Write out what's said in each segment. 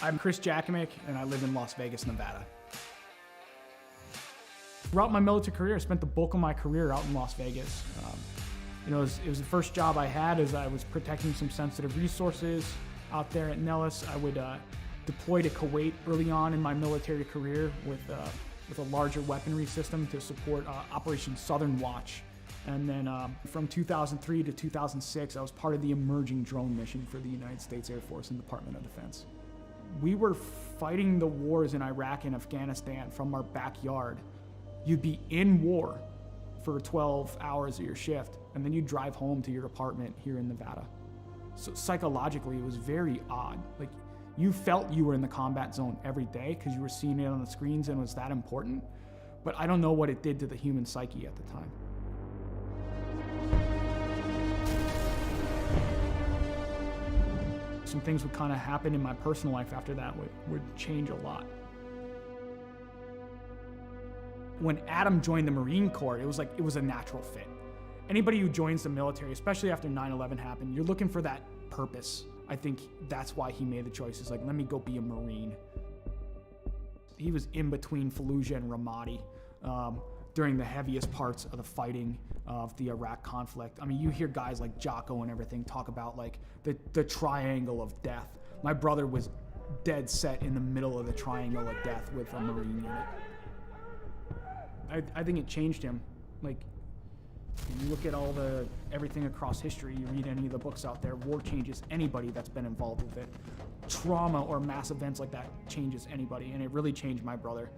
I'm Chris Jackimick, and I live in Las Vegas, Nevada. Throughout my military career, I spent the bulk of my career out in Las Vegas. It was the first job I had as I was protecting some sensitive resources out there at Nellis. I would deploy to Kuwait early on in my military career with a larger weaponry system to support Operation Southern Watch. And then from 2003 to 2006, I was part of the emerging drone mission for the United States Air Force and Department of Defense. We were fighting the wars in Iraq and Afghanistan from our backyard. You'd be in war for 12 hours of your shift, and then you'd drive home to your apartment here in Nevada. So psychologically, it was very odd. Like, you felt you were in the combat zone every day because you were seeing it on the screens and it was that important, but I don't know what it did to the human psyche at the time. Some things would kind of happen in my personal life after that would change a lot. When Adam joined the Marine Corps, it was a natural fit. Anybody who joins the military, especially after 9/11 happened, you're looking for that purpose. I think that's why he made the choice. It's like, let me go be a Marine. He was in between Fallujah and Ramadi during the heaviest parts of the fighting of the Iraq conflict. I mean, you hear guys like Jocko and everything talk about like the triangle of death. My brother was dead set in the middle of the triangle of death with a Marine unit. I think it changed him. Like, you look at everything across history, you read any of the books out there, war changes anybody that's been involved with it. Trauma or mass events like that changes anybody, and it really changed my brother.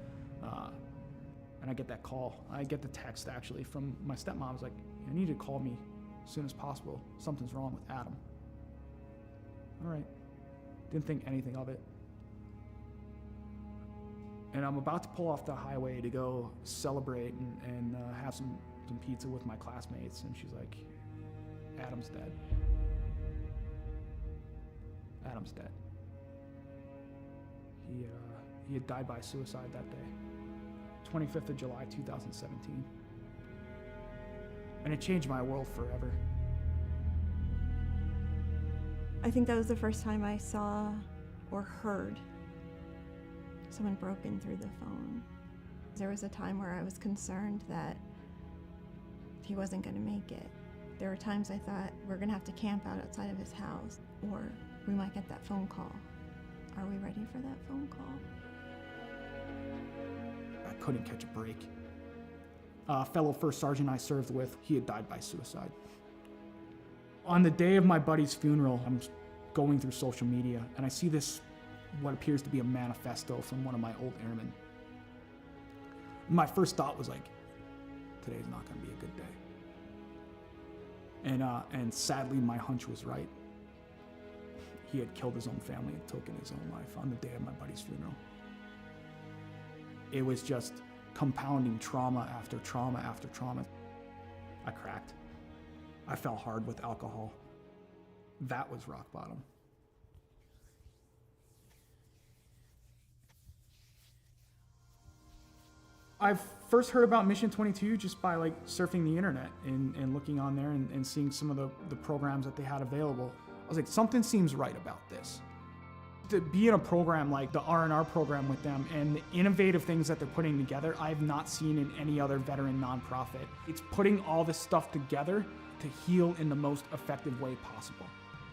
And I get that call. I get the text, actually, from my stepmom. It's like, I need you to call me as soon as possible. Something's wrong with Adam. All right. Didn't think anything of it. And I'm about to pull off the highway to go celebrate and have some pizza with my classmates, and she's like, Adam's dead. Adam's dead. He had died by suicide that day, 25th of July, 2017. And it changed my world forever. I think that was the first time I saw or heard someone broken through the phone. There was a time where I was concerned that he wasn't going to make it. There were times I thought, we're going to have to camp out outside of his house, or we might get that phone call. Are we ready for that phone call? I couldn't catch a break. A fellow first sergeant I served with, he had died by suicide. On the day of my buddy's funeral, I'm going through social media, and I see this, what appears to be a manifesto from one of my old airmen. My first thought was like, today's not going to be a good day. And sadly, my hunch was right. He had killed his own family and taken his own life on the day of my buddy's funeral. It was just compounding trauma after trauma after trauma. I cracked. I fell hard with alcohol. That was rock bottom. I first heard about Mission 22 just by like surfing the internet and looking on there and seeing some of the programs that they had available. I was like, something seems right about this. To be in a program like the R&R program with them and the innovative things that they're putting together, I have not seen in any other veteran nonprofit. It's putting all this stuff together to heal in the most effective way possible.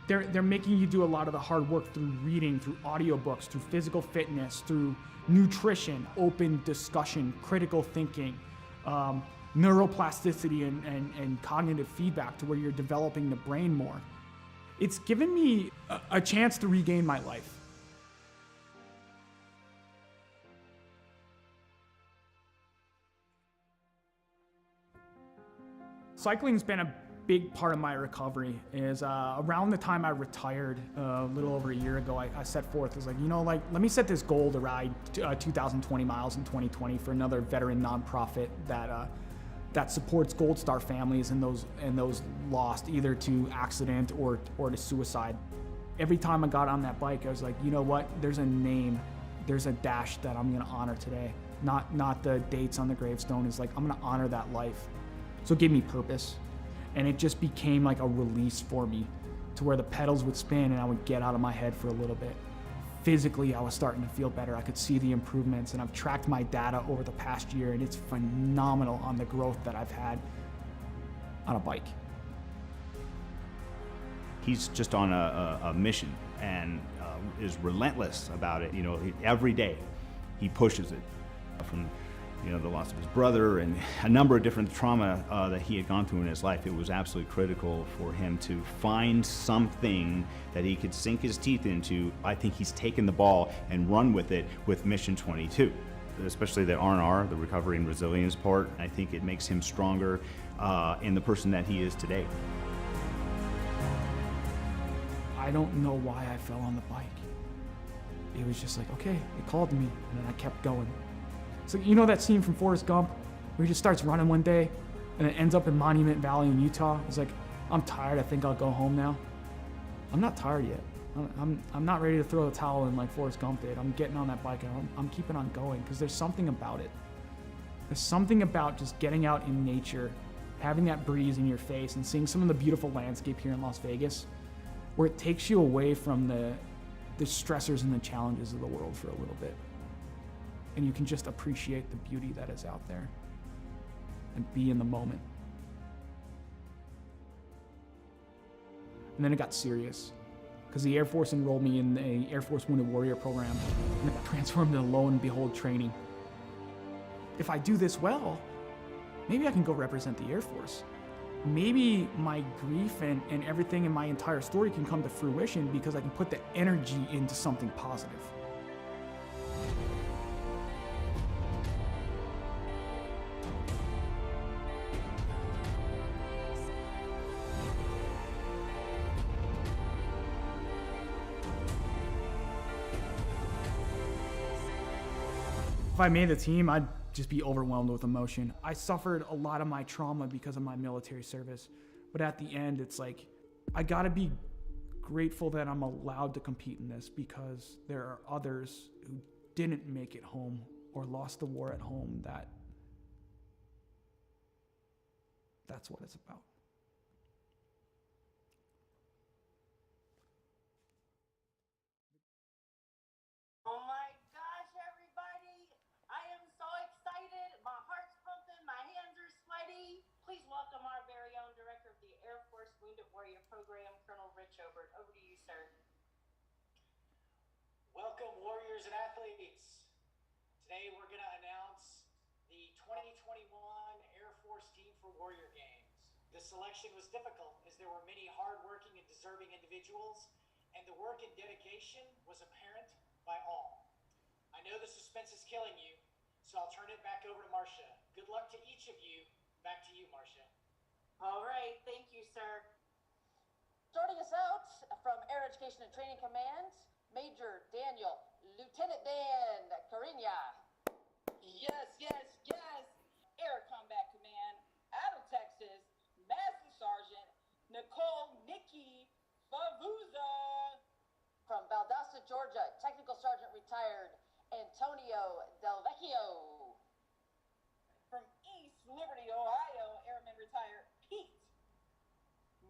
They're making you do a lot of the hard work through reading, through audiobooks, through physical fitness, through nutrition, open discussion, critical thinking, neuroplasticity and cognitive feedback to where you're developing the brain more. It's given me a chance to regain my life. Cycling's been a big part of my recovery. Is around the time I retired, a little over a year ago, I set forth, was like, let me set this goal to ride 2,020 miles in 2020 for another veteran nonprofit that supports Gold Star families and those lost either to accident or to suicide. Every time I got on that bike, I was like, you know what? There's a name, there's a dash that I'm gonna honor today. Not the dates on the gravestone. Is like, I'm gonna honor that life. So it gave me purpose. And it just became like a release for me to where the pedals would spin and I would get out of my head for a little bit. physically I was starting to feel better. I could see the improvements, and I've tracked my data over the past year, and it's phenomenal on the growth that I've had on a bike. He's just on a mission and is relentless about it. You know, every day he pushes it. From the loss of his brother and a number of different trauma that he had gone through in his life, it was absolutely critical for him to find something that he could sink his teeth into. I think he's taken the ball and run with it with Mission 22, especially the R&R, the recovery and resilience part. I think it makes him stronger in the person that he is today. I don't know why I fell on the bike. It was just like, okay, it called to me, and then I kept going. So you know that scene from Forrest Gump where he just starts running one day and it ends up in Monument Valley in Utah? He's like, I'm tired, I think I'll go home now. I'm not tired yet. I'm not ready to throw the towel in like Forrest Gump did. I'm getting on that bike and I'm keeping on going because there's something about it. There's something about just getting out in nature, having that breeze in your face and seeing some of the beautiful landscape here in Las Vegas where it takes you away from the stressors and the challenges of the world for a little bit. And you can just appreciate the beauty that is out there and be in the moment. And then it got serious because the Air Force enrolled me in the Air Force Wounded Warrior program, and it got transformed into lo and behold training. If I do this well, maybe I can go represent the Air Force. Maybe my grief and everything in my entire story can come to fruition because I can put the energy into something positive. If I made the team, I'd just be overwhelmed with emotion. I suffered a lot of my trauma because of my military service, but at the end, it's like, I gotta be grateful that I'm allowed to compete in this because there are others who didn't make it home or lost the war at home that's what it's about. Oh my gosh, everybody. I am so excited. My heart's pumping. My hands are sweaty. Please welcome our very own Director of the Air Force Wounded Warrior Program, Colonel Rich Obert. Over to you, sir. Welcome, warriors and athletes. Today we're going to announce the 2021 Air Force Team for Warrior Games. The selection was difficult as there were many hardworking and deserving individuals, and the work and dedication was apparent by all. I know the suspense is killing you, so I'll turn it back over to Marcia. Good luck to each of you. Back to you, Marcia. All right, thank you, sir. Starting us out from Air Education and Training Command, Major Daniel, Lieutenant Dan Cariña. Yes, yes, yes. Air Combat Command, out of Texas, Master Sergeant Nicole Nikki Favuza. From Valdosta, Georgia, Technical Sergeant retired Antonio Del Vecchio. From East Liberty, Ohio, Airman retired Pete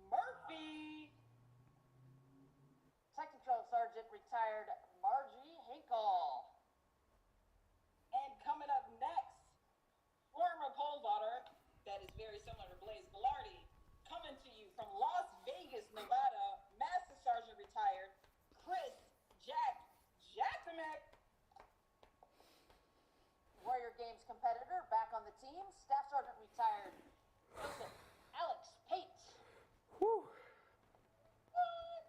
Murphy. Technical Sergeant retired Margie Hinkle. And coming up next, former pole vaulter, that is very similar to Blaze Velarde, coming to you from Las Vegas, Nevada, Master Sergeant retired Chris Jackamek. Warrior Games competitor back on the team, Staff Sergeant retired Joseph Alex Pate. Whew. What?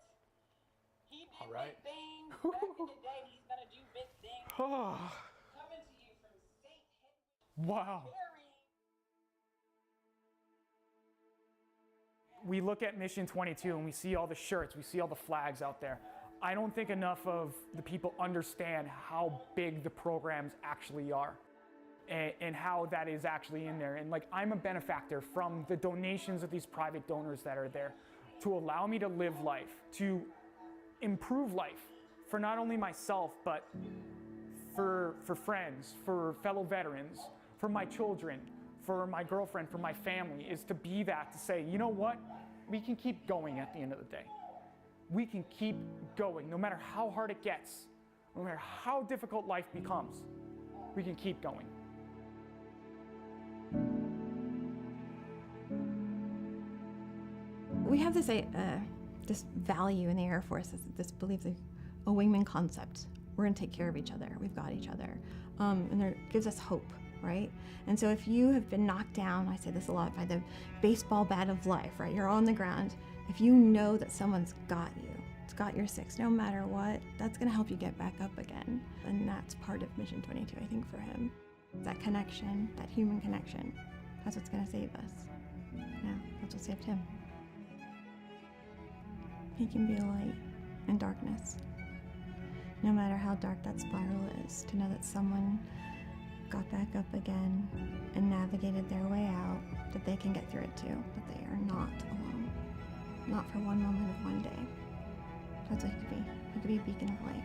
He did All right. big things back in the day. He's gonna do big things. Coming to you from St. Henry. Wow. We look at Mission 22 and we see all the shirts, we see all the flags out there. I don't think enough of the people understand how big the programs actually are and how that is actually in there. And like, I'm a benefactor from the donations of these private donors that are there to allow me to live life, to improve life for not only myself, but for friends, for fellow veterans, for my children, for my girlfriend, for my family, is to be that, to say, you know what? We can keep going at the end of the day. We can keep going, no matter how hard it gets. no matter how difficult life becomes, we can keep going. We have this this value in the Air Force, this belief, a wingman concept. We're going to take care of each other. We've got each other. And it gives us hope, right? And so if you have been knocked down, I say this a lot, by the baseball bat of life, right? You're on the ground. If you know that someone's got you, it's got your six, no matter what, that's going to help you get back up again. And that's part of Mission 22, I think, for him. That connection, that human connection, that's what's going to save us. Yeah, that's what saved him. He can be a light in darkness. No matter how dark that spiral is, to know that someone got back up again and navigated their way out, that they can get through it too, that they are not alone. Not for one moment of one day. That's what he could be. He could be a beacon of light.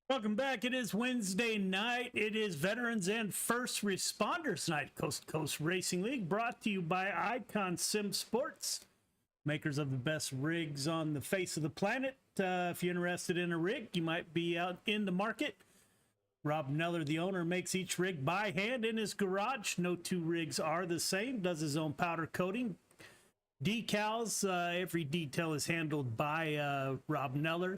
Welcome back. It is Wednesday night. It is Veterans and First Responders Night, Coast to Coast Racing League, brought to you by Icon Sim Sports, makers of the best rigs on the face of the planet. If you're interested in a rig, you might be out in the market. Rob Neller, the owner, makes each rig by hand in his garage. No two rigs are the same. Does his own powder coating. Decals, every detail is handled by Rob Neller.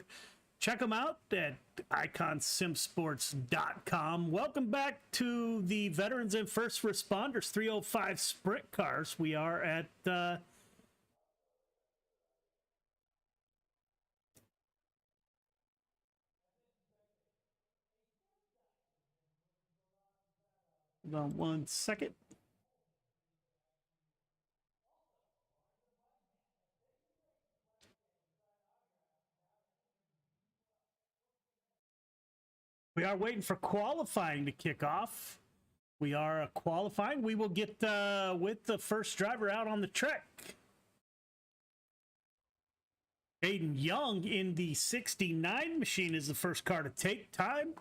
Check them out at iconsimsports.com. Welcome back to the Veterans and First Responders 305 Sprint Cars. We are at hold on one second. We are waiting for qualifying to kick off. We are qualifying. We will get with the first driver out on the track. Aiden Young in the 69 machine is the first car to take time.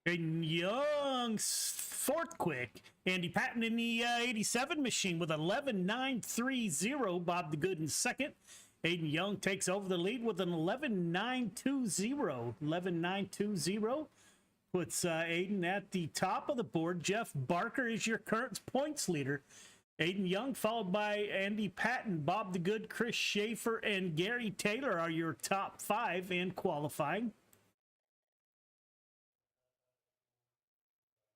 Aiden Young, fourth quick. Andy Patton in the 87 machine with 11.930. Bob the Good in second. Aiden Young takes over the lead with an 11.920. 11.920 puts Aiden at the top of the board. Jeff Barker is your current points leader. Aiden Young, followed by Andy Patton, Bob the Good, Chris Schaefer, and Gary Taylor are your top 5 in qualifying.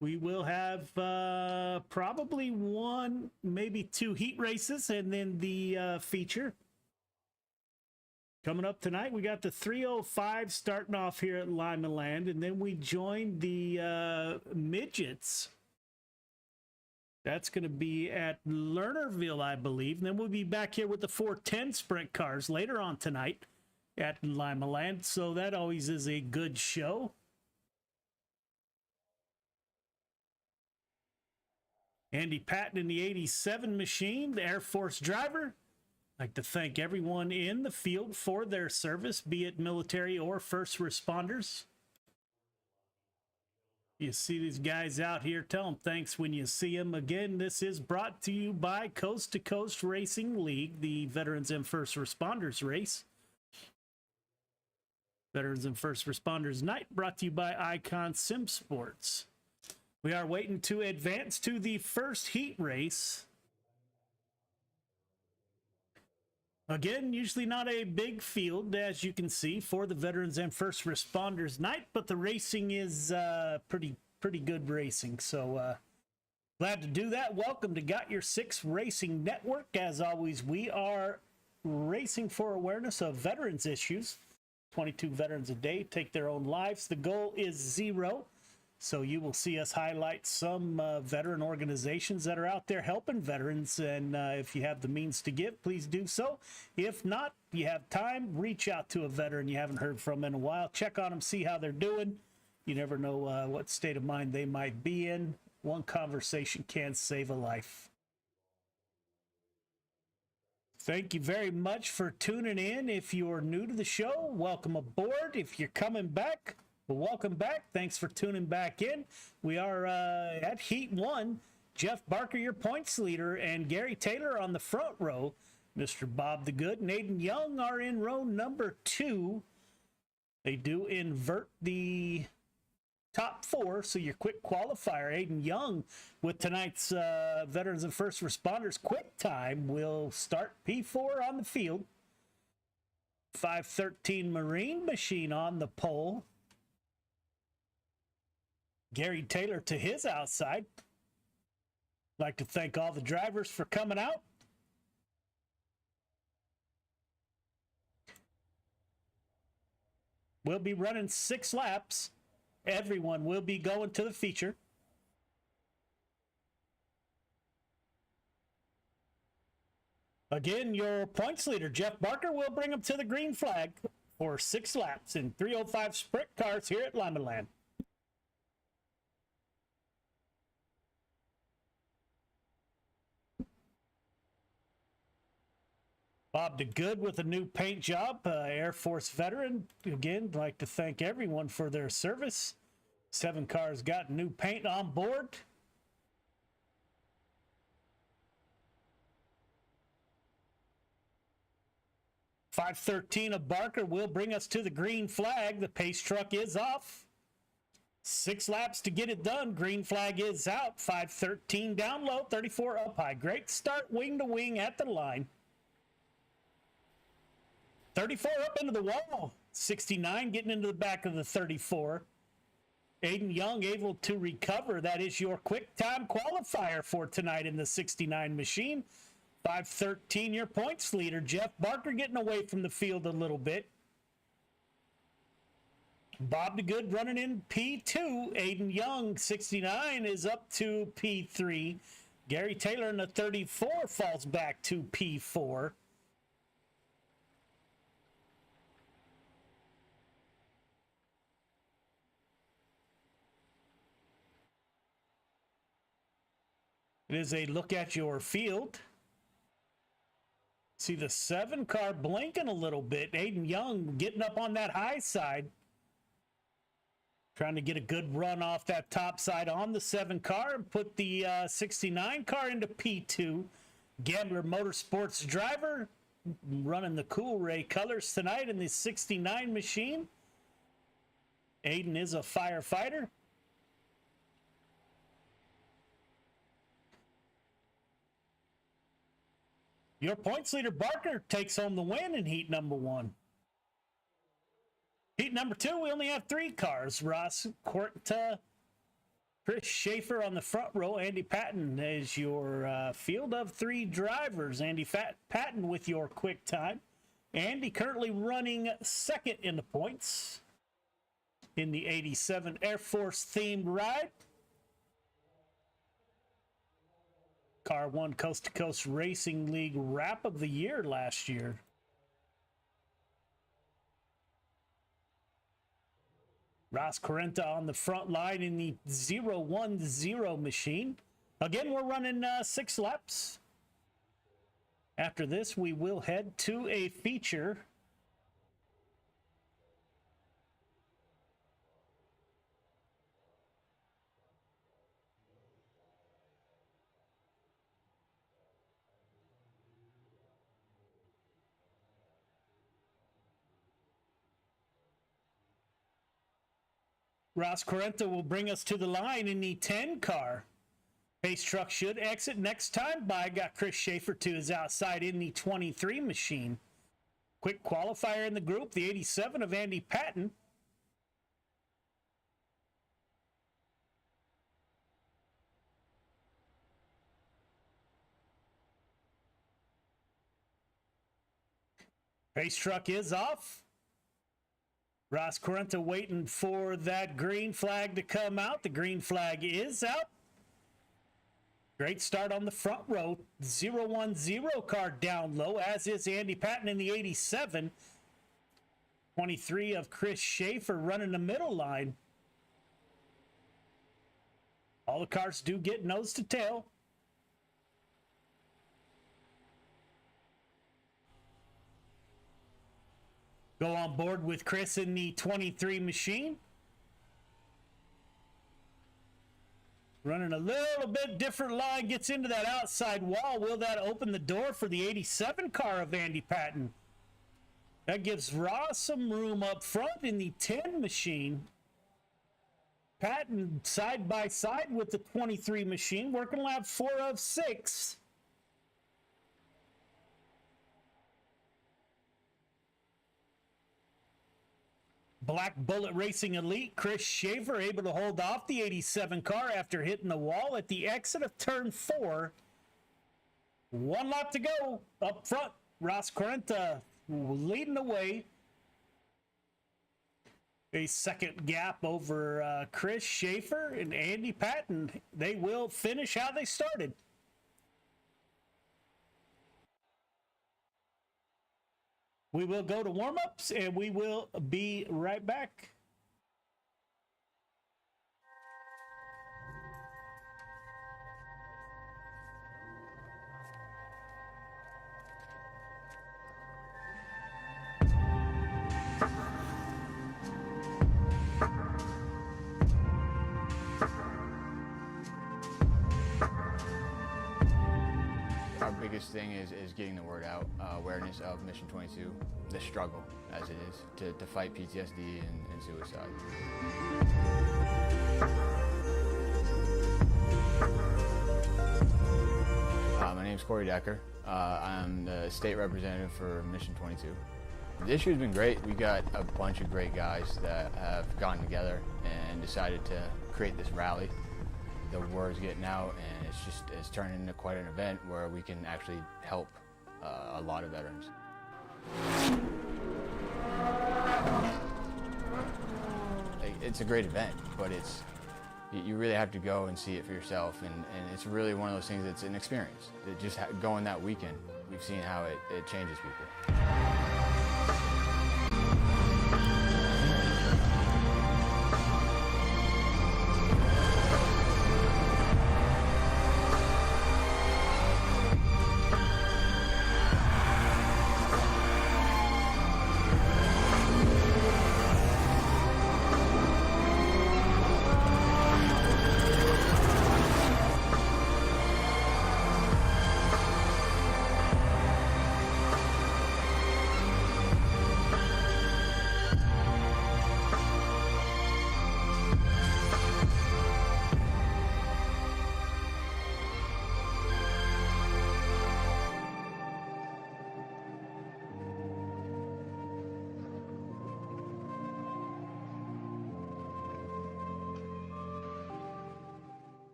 We will have probably 1, maybe 2 heat races, and then the feature. Coming up tonight, we got the 305 starting off here at Limiland, and then we join the midgets. That's going to be at Lernerville, I believe. And then we'll be back here with the 410 sprint cars later on tonight at Limiland. So that always is a good show. Andy Patton in the 87 machine, the Air Force driver. I'd like to thank everyone in the field for their service, be it military or first responders. You see these guys out here, tell them thanks when you see them. Again, this is brought to you by Coast to Coast Racing League, the Veterans and First Responders race. Veterans and First Responders Night brought to you by Icon Sim Sports. We are waiting to advance to the first heat race. Again, usually not a big field, as you can see, for the Veterans and First Responders Night, but the racing is pretty good racing. So glad to do that. Welcome to Got Your Six Racing Network. As always, we are racing for awareness of veterans issues. 22 veterans a day take their own lives. The goal is 0. So you will see us highlight some veteran organizations that are out there helping veterans. And if you have the means to give, please do so. If not, you have time, reach out to a veteran you haven't heard from in a while. Check on them, see how they're doing. You never know what state of mind they might be in. One conversation can save a life. Thank you very much for tuning in. If you're new to the show, welcome aboard. If you're coming back, well, welcome back. Thanks for tuning back in. We are at Heat 1. Jeff Barker, your points leader, and Gary Taylor on the front row. Mr. Bob the Good and Aiden Young are in row number 2. They do invert the top 4, so your quick qualifier, Aiden Young, with tonight's Veterans and First Responders quick time, will start P4 on the field. 513 Marine machine on the pole. Gary Taylor to his outside. I'd like to thank all the drivers for coming out. We'll be running 6 laps. Everyone will be going to the feature. Again, your points leader, Jeff Barker, will bring them to the green flag for 6 laps in 305 sprint cars here at Limiland. Bob DeGood with a new paint job, Air Force veteran. Again, I'd like to thank everyone for their service. 7 cars got new paint on board. .513 of Barker will bring us to the green flag. The pace truck is off. 6 laps to get it done. Green flag is out. 513 down low, 34 up high. Great start wing to wing at the line. 34 up into the wall. 69 getting into the back of the 34. Aiden Young able to recover. That is your quick time qualifier for tonight in the 69 machine. 513 your points leader. Jeff Barker getting away from the field a little bit. Bob DeGood running in P2. Aiden Young, 69, is up to P3. Gary Taylor in the 34 falls back to P4. It is a look at your field. See the 7 car blinking a little bit. Aiden Young getting up on that high side. Trying to get a good run off that top side on the 7 car and put the 69 car into P2. Gambler Motorsports driver running the Cool Ray colors tonight in the 69 machine. Aiden is a firefighter. Your points leader, Barker, takes home the win in heat number 1. Heat number 2, we only have 3 cars. Ross Quarta, Chris Schaefer on the front row. Andy Patton is your field of 3 drivers. Andy Patton with your quick time. Andy currently running second in the points in the 87 Air Force themed ride. Car won Coast to Coast Racing League Wrap of the Year last year. Ross Correnta on the front line in the 010 machine. Again, we're running 6 laps. After this, we will head to a feature. Ross Correnta will bring us to the line in the 10 car. Pace truck should exit next time by. Got Chris Schaefer to his outside in the 23 machine. Quick qualifier in the group, the 87 of Andy Patton. Pace truck is off. Ross Correnta waiting for that green flag to come out. The green flag is out. Great start on the front row. 010 car down low, as is Andy Patton in the 87. 23 of Chris Schaefer running the middle line. All the cars do get nose to tail. Go on board with Chris in the 23 machine. Running a little bit different line, gets into that outside wall. Will that open the door for the 87 car of Andy Patton? That gives Ross some room up front in the 10 machine. Patton side by side with the 23 machine, working lap 4 of 6. Black Bullet Racing Elite, Chris Schaefer able to hold off the 87 car after hitting the wall at the exit of turn 4. 1 lap to go. Up front, Ross Correnta leading the way. A second gap over Chris Schaefer and Andy Patton. They will finish how they started. We will go to warm-ups, and we will be right back. Our biggest thing is getting the word out, awareness of Mission 22, the struggle as it is to fight PTSD and suicide. My name's Corey Decker. I'm the state representative for Mission 22. This year's been great. We got a bunch of great guys that have gotten together and decided to create this rally. The word's getting out, and it's turning into quite an event where we can actually help a lot of veterans. it's a great event, but you really have to go and see it for yourself, and it's really one of those things that's an experience. Just going that weekend, we've seen how it changes people.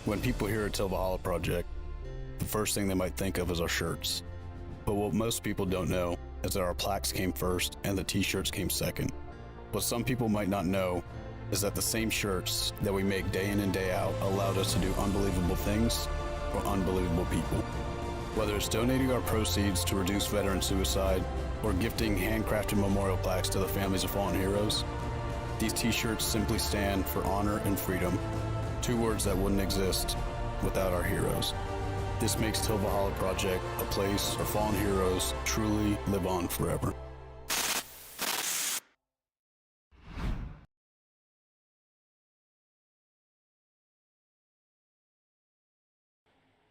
When people hear a Tilvalhalla project, the first thing they might think of is our shirts. But what most people don't know is that our plaques came first and the t-shirts came second. What some people might not know is that the same shirts that we make day in and day out allowed us to do unbelievable things for unbelievable people. Whether it's donating our proceeds to reduce veteran suicide or gifting handcrafted memorial plaques to the families of fallen heroes, these t-shirts simply stand for honor and freedom. Two words that wouldn't exist without our heroes. This makes Tilvalhalla Project a place our fallen heroes truly live on forever.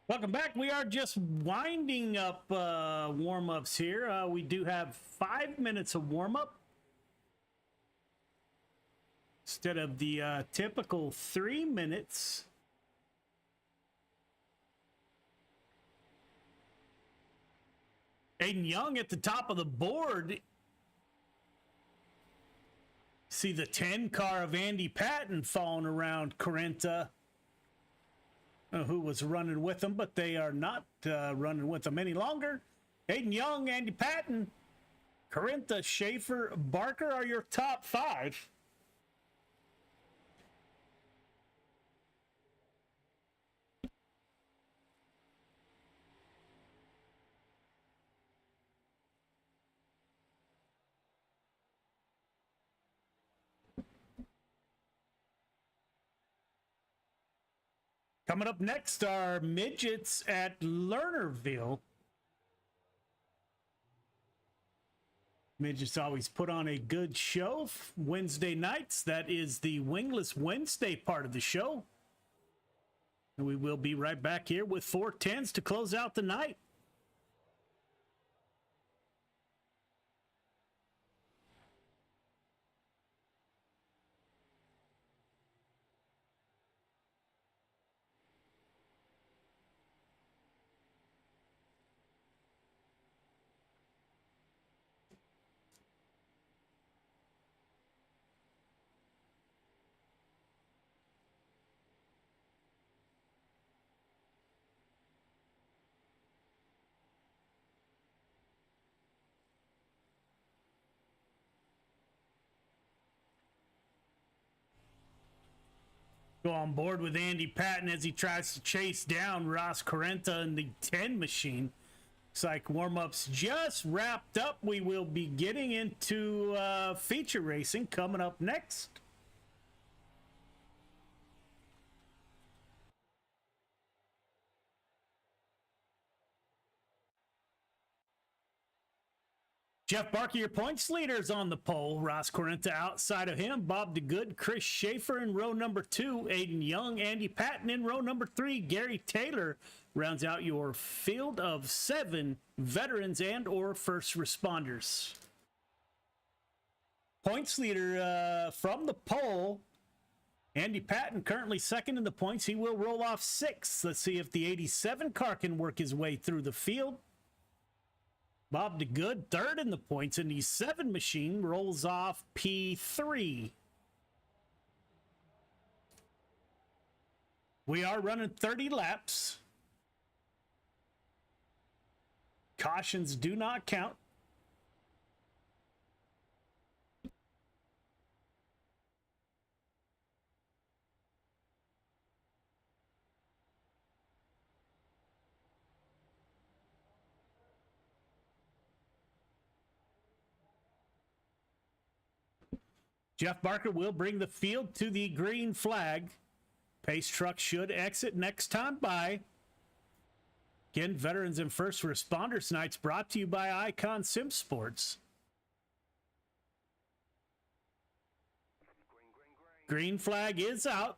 Welcome back. We are just winding up warm-ups here. We do have 5 minutes of warm-up instead of the typical 3 minutes. Aiden Young at the top of the board. See the 10 car of Andy Patton falling around Carenta, who was running with them, but they are not running with them any longer. Aiden Young, Andy Patton, Carenta, Schaefer, Barker are your top 5. Coming up next are midgets at Lernerville. Midgets always put on a good show Wednesday nights. That is the Wingless Wednesday part of the show. And we will be right back here with 410's to close out the night. Go on board with Andy Patton as he tries to chase down Ross Carenta in the 10 machine. Looks like warm-ups just wrapped up. We will be getting into feature racing coming up next. Jeff Barker, your points leaders on the pole. Ross Carenta outside of him. Bob DeGood, Chris Schaefer in row number 2. Aiden Young, Andy Patton in row number 3. Gary Taylor rounds out your field of 7 veterans and or first responders. Points leader from the pole. Andy Patton currently second in the points. He will roll off 6th. Let's see if the 87 car can work his way through the field. Bob DeGood, 3rd in the points, and the 7 machine rolls off P3. We are running 30 laps. Cautions do not count. Jeff Barker will bring the field to the green flag. Pace truck should exit next time by. Again, Veterans and First Responders Nights brought to you by Icon Sim Sports. Green flag is out.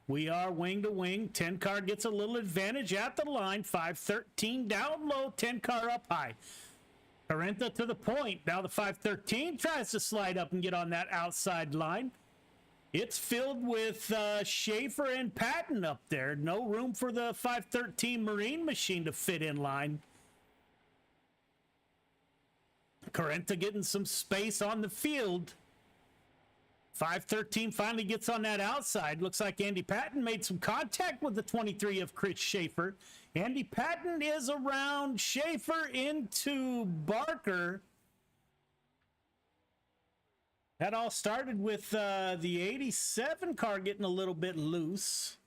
We are wing to wing. 10 car gets a little advantage at the line. 513 down low, 10 car up high. Carenta to the point. Now the 513 tries to slide up and get on that outside line. It's filled with Schaefer and Patton up there. No room for the 513 Marine machine to fit in line. Carenta getting some space on the field. 513 finally gets on that outside. Looks like Andy Patton made some contact with the 23 of Chris Schaefer. Andy Patton is around Schaefer into Barker. That all started with the 87 car getting a little bit loose.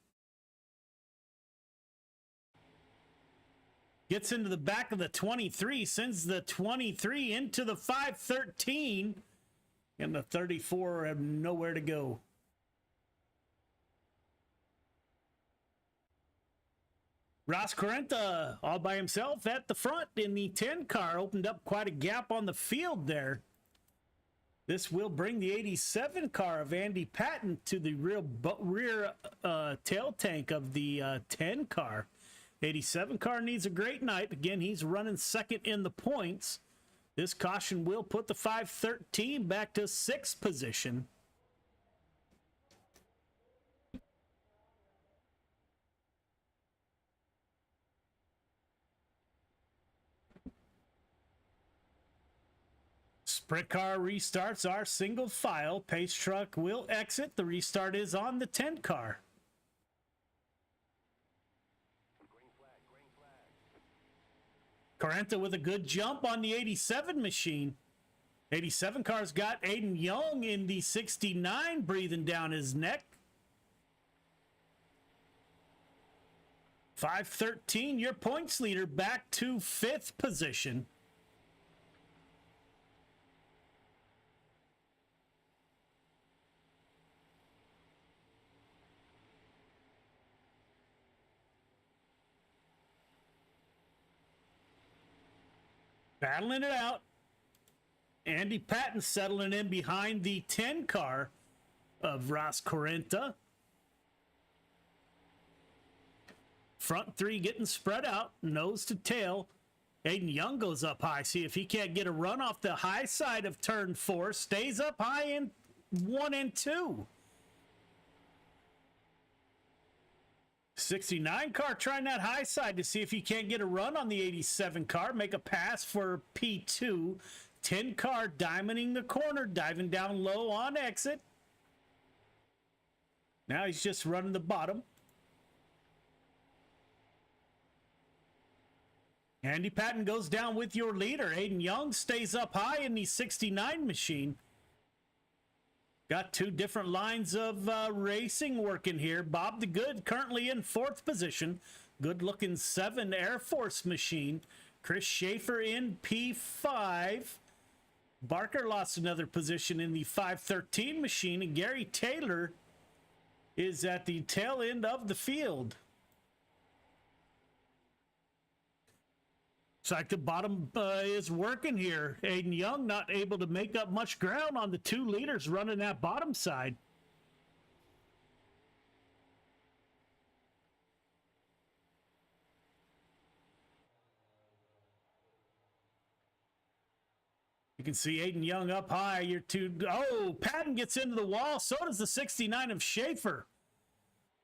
Gets into the back of the 23, sends the 23 into the 513. And the 34 have nowhere to go. Ross Carenta all by himself at the front in the 10 car. Opened up quite a gap on the field there. This will bring the 87 car of Andy Patton to the rear tail tank of the 10 car. 87 car needs a great night. Again, he's running second in the points. This caution will put the 513 back to 6th position. Sprint car restarts are single file. Pace truck will exit. The restart is on the 10 car. Carenta with a good jump on the 87 machine. 87 car's got Aiden Young in the 69 breathing down his neck. 513, your points leader, back to 5th position. Battling it out. Andy Patton settling in behind the 10 car of Ross Carenta. Front 3 getting spread out, nose to tail. Aiden Young goes up high. See if he can't get a run off the high side of turn 4. Stays up high in 1 and 2. 69 car trying that high side to see if he can't get a run on the 87 car. Make a pass for P2. 10 car diamonding the corner, diving down low on exit. Now he's just running the bottom. Andy Patton goes down with your leader. Aiden Young stays up high in the 69 machine. Got 2 different lines of racing working here. Bob the Good currently in 4th position. Good looking 7 Air Force machine. Chris Schaefer in P5. Barker lost another position in the 513 machine. And Gary Taylor is at the tail end of the field. Looks like the bottom is working here. Aiden Young not able to make up much ground on the 2 leaders running that bottom side. You can see Aiden Young up high. Your 2. Oh, Patton gets into the wall. So does the 69 of Schaefer.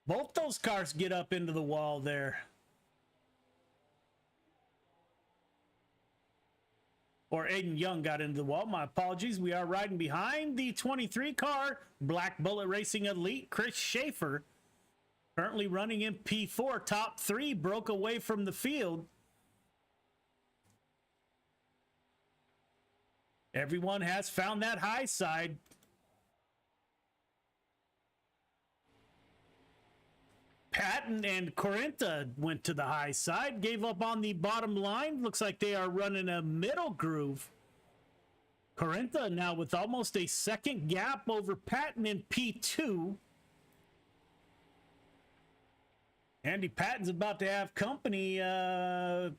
Both those cars get up into the wall there. Or Aiden Young got into the wall. My apologies. We are riding behind the 23 car. Black Bullet Racing Elite, Chris Schaefer. Currently running in P4. Top 3 broke away from the field. Everyone has found that high side. Patton and Carenta went to the high side, gave up on the bottom line. Looks like they are running a middle groove. Corinta now with almost a second gap over Patton in P2. Andy Patton's about to have company. Aiden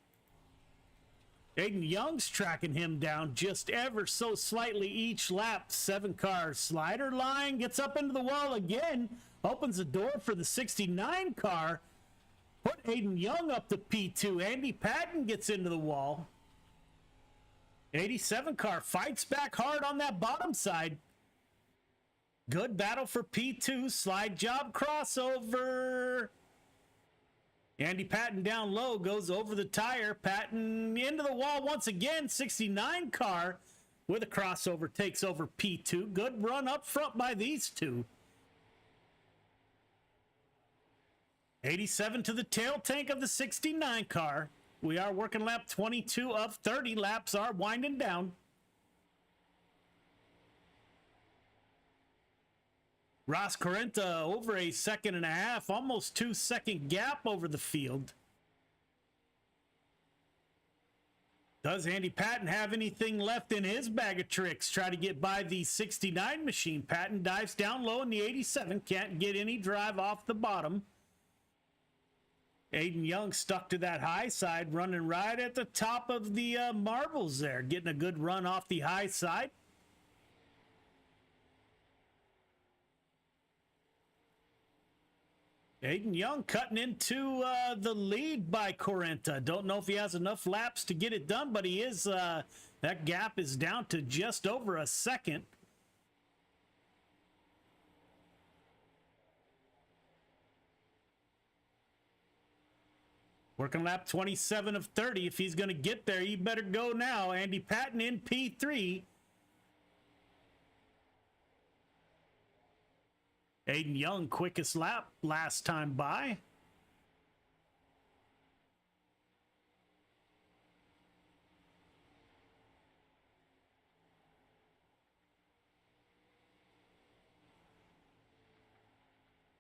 Young's tracking him down just ever so slightly each lap. 7-car slider line, gets up into the wall again, opens the door for the 69 car. Put Aiden Young up to P2. Andy Patton gets into the wall. 87 car fights back hard on that bottom side. Good battle for P2. Slide job crossover. Andy Patton down low, goes over the tire. Patton into the wall once again. 69 car with a crossover takes over P2. Good run up front by these two. 87 to the tail tank of the 69 car. We are working lap 22 of 30. Laps are winding down. Ross Corinta over a second and a half, almost 2-second gap over the field. Does Andy Patton have anything left in his bag of tricks? Try to get by the 69 machine. Patton dives down low in the 87. Can't get any drive off the bottom. Aiden Young stuck to that high side, running right at the top of the marbles there. Getting a good run off the high side. Aiden Young cutting into the lead by Corinta. Don't know if he has enough laps to get it done, but he is. That gap is down to just over a second. Working lap 27 of 30. If he's going to get there, he better go now. Andy Patton in P3. Aiden Young, quickest lap last time by.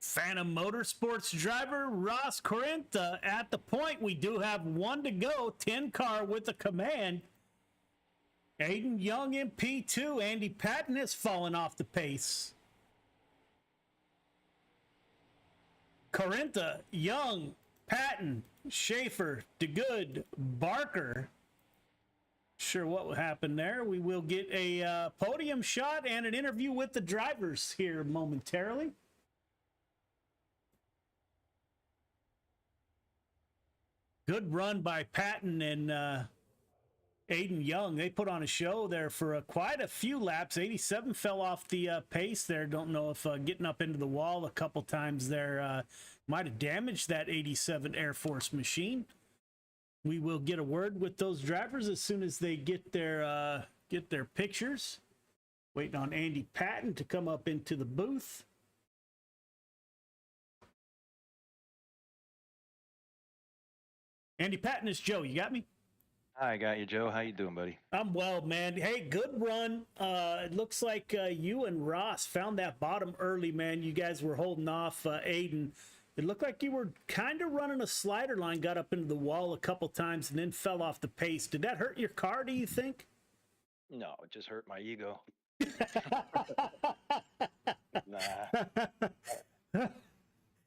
Phantom Motorsports driver Ross Corinta at the point. We do have one to go. 10 car with a command. Aiden Young in P2. Andy Patton has fallen off the pace. Corinta, Young, Patton, Schaefer, DeGood, Barker. Sure what happened there. We will get a podium shot and an interview with the drivers here momentarily. Good run by Patton and Aiden Young. They put on a show there for quite a few laps. 87 fell off the pace there. Don't know if getting up into the wall a couple times there might have damaged that 87 Air Force machine. We will get a word with those drivers as soon as they get their pictures. Waiting on Andy Patton to come up into the booth. Andy Patton, is Joe. You got me? Hi, I got you, Joe. How you doing, buddy? I'm well, man. Hey, good run. It looks like you and Ross found that bottom early, man. You guys were holding off Aiden. It looked like you were kind of running a slider line, got up into the wall a couple times, and then fell off the pace. Did that hurt your car, do you think? No, it just hurt my ego. Nah.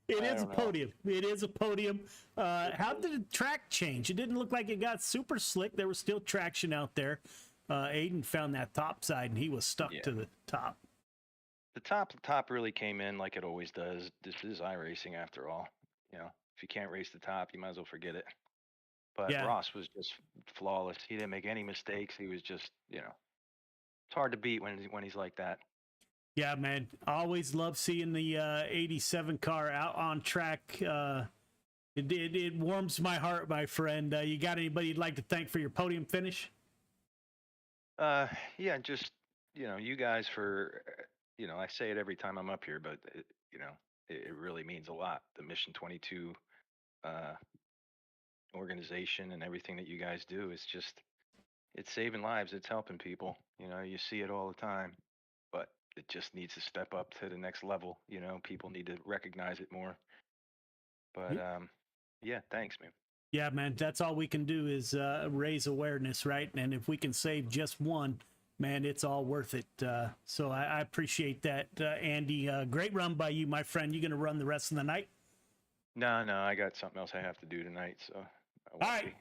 It is a podium. It is a podium. How did the track change? It didn't look like it got super slick. There was still traction out there. Aiden found that top side, and he was stuck to the top. The top really came in like it always does. This is iRacing after all. You know, if you can't race the top, you might as well forget it. But Ross was just flawless. He didn't make any mistakes. He was just, you know, it's hard to beat when he's like that. Yeah, man. I always love seeing the 87 car out on track. It warms my heart, my friend. You got anybody you'd like to thank for your podium finish? Yeah, just, you know, you guys for, you know, I say it every time I'm up here, but, you know, it really means a lot. The Mission 22 organization and everything that you guys do is just, it's saving lives. It's helping people. You know, you see it all the time, but it just needs to step up to the next level. You know, people need to recognize it more. But yeah, thanks, man. Yeah, man. That's all we can do is raise awareness, right? And if we can save just one, man, it's all worth it. So I appreciate that, Andy. Great run by you, my friend. You going to run the rest of the night? No, I got something else I have to do tonight, so I won't All right.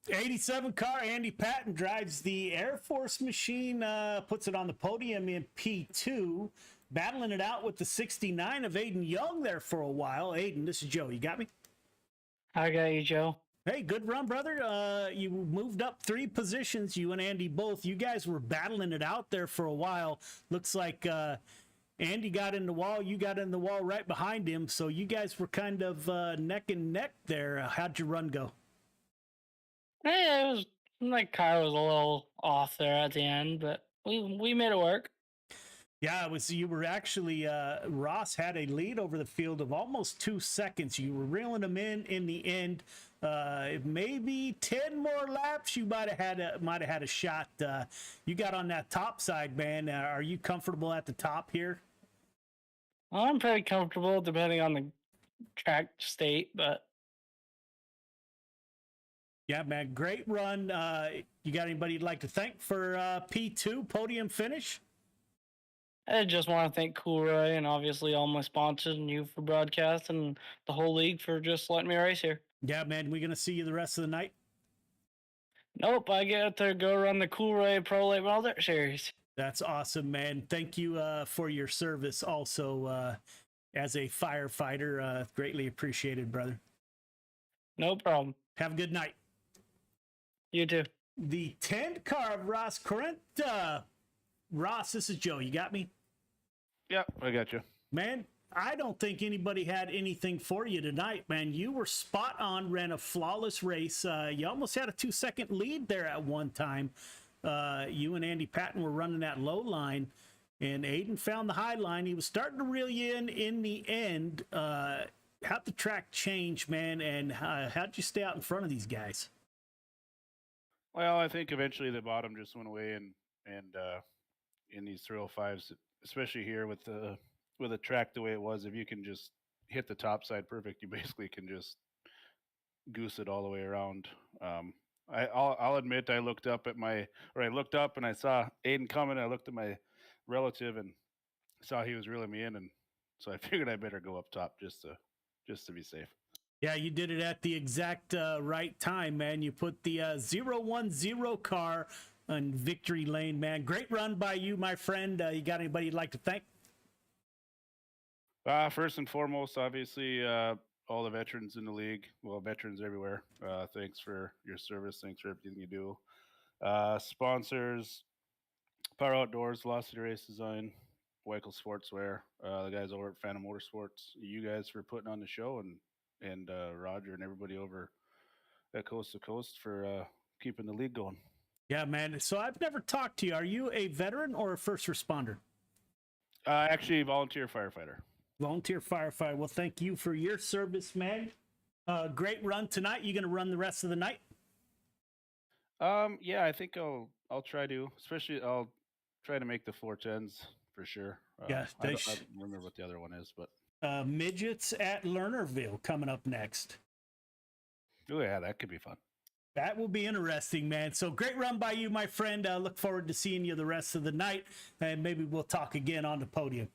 87 car, Andy Patton drives the Air Force machine, puts it on the podium in P2, battling it out with the 69 of Aiden Young there for a while. Aiden, this is Joe. You got me? I got you, Joe. Hey, good run, brother. You moved up 3 positions, you and Andy both. You guys were battling it out there for a while. Looks like Andy got in the wall, you got in the wall right behind him, so you guys were kind of neck and neck there. How'd your run go? Hey, it was like car was a little off there at the end, but we made it work. Yeah, it was. You were actually Ross had a lead over the field of almost 2 seconds. You were reeling him in the end. Maybe 10 more laps, you might have had a shot. You got on that top side, man. Are you comfortable at the top here? Well, I'm pretty comfortable depending on the track state, but yeah, man, great run. You got anybody you'd like to thank for P2 podium finish? I just want to thank Coolray and obviously all my sponsors and you for broadcast and the whole league for just letting me race here. Yeah, man, we gonna see you the rest of the night? Nope, I get to go run the Coolray Pro Late Model Dirt Series. That's awesome, man. Thank you for your service also as a firefighter. Greatly appreciated, brother. No problem. Have a good night. You too. The 10 car of Ross Corinth. Ross, this is Joe. You got me? Yep, I got you. Man, I don't think anybody had anything for you tonight, man. You were spot on, ran a flawless race. You almost had a 2-second lead there at one time. You and Andy Patton were running that low line, and Aiden found the high line. He was starting to reel you in the end. How'd the track change, man, and how'd you stay out in front of these guys? Well, I think eventually the bottom just went away, and in these 305s, especially here with the track the way it was, if you can just hit the top side perfect, you basically can just goose it all the way around. I'll admit I looked up and I saw Aiden coming. I looked at my relative and saw he was reeling me in, and so I figured I better go up top just to be safe. Yeah, you did it at the exact right time, man. You put the 010 car on victory lane, man. Great run by you, my friend. You got anybody you'd like to thank? First and foremost, obviously, all the veterans in the league. Well, veterans everywhere. Thanks for your service. Thanks for everything you do. Sponsors, Power Outdoors, Velocity Race Design, Weichel Sportswear, the guys over at Phantom Motorsports. You guys for putting on the show, and Roger and everybody over at Coast2Coast for keeping the league going. Yeah, man. So I've never talked to you. Are you a veteran or a first responder? Actually, volunteer firefighter. Volunteer firefighter. Well, thank you for your service, man. Great run tonight. You going to run the rest of the night? Yeah, I think I'll try to. Especially, I'll try to make the 410's for sure. Yeah, I don't remember what the other one is, but midgets at Lernerville coming up next. Oh yeah, that could be fun. That will be interesting, man. So great run by you, my friend. Look forward to seeing you the rest of the night, and maybe we'll talk again on the podium.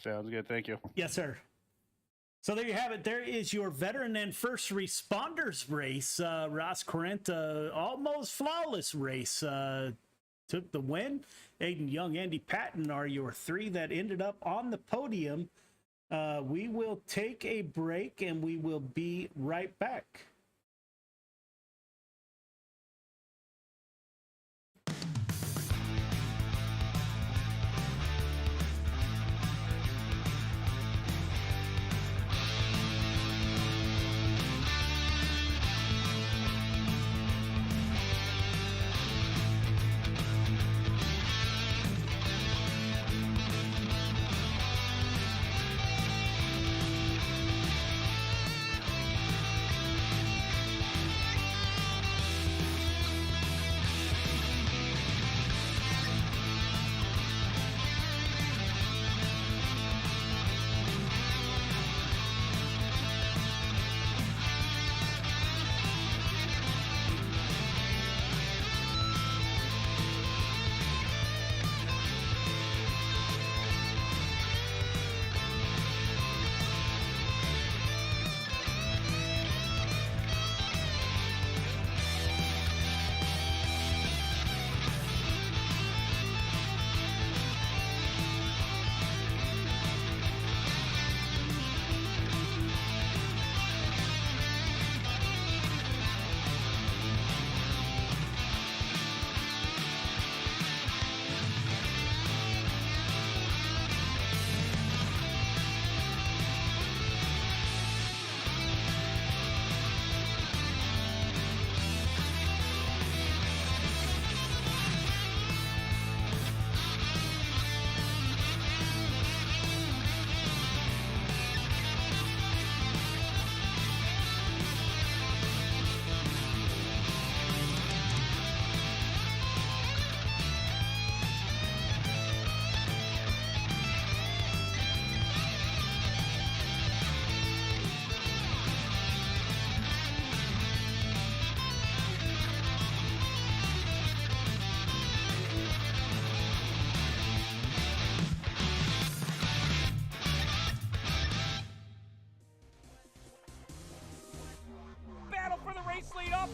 Sounds good. Thank you. Yes, sir. So there you have it. There is your veteran and first responders race. Ross Corinth, almost flawless race. Took the win. Aiden Young, Andy Patton are your 3 that ended up on the podium. We will take a break, and we will be right back.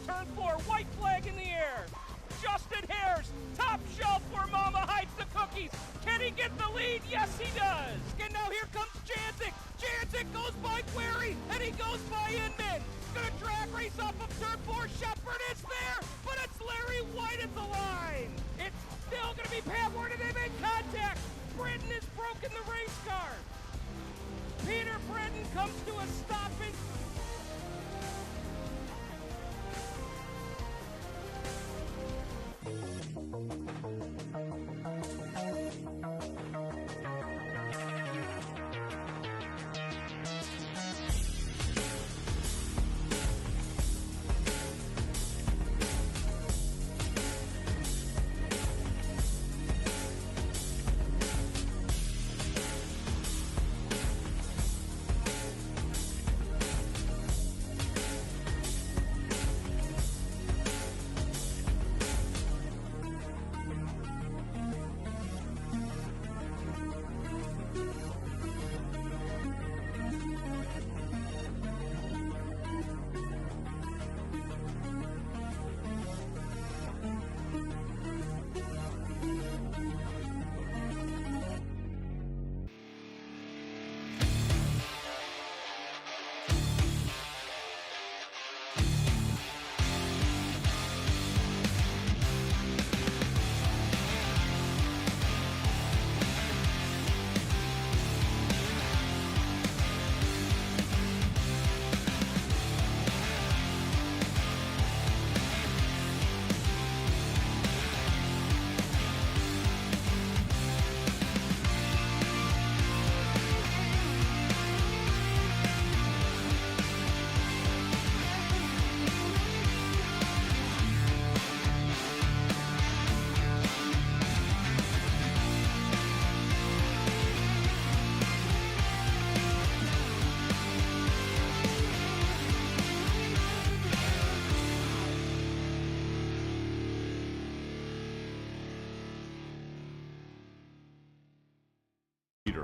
Turn 4, white flag in the air. Justin Hare's top shelf where Mama hides the cookies. Can he get the lead? Yes, he does. And now here comes Janzik. Janzik goes by Query, and he goes by Inman. Gonna drag race off of turn 4. Shepard is there, but it's Larry White at the line. It's still gonna be Pat Ward, and they make contact. Britton has broken the race car. Peter Britton comes to a stop and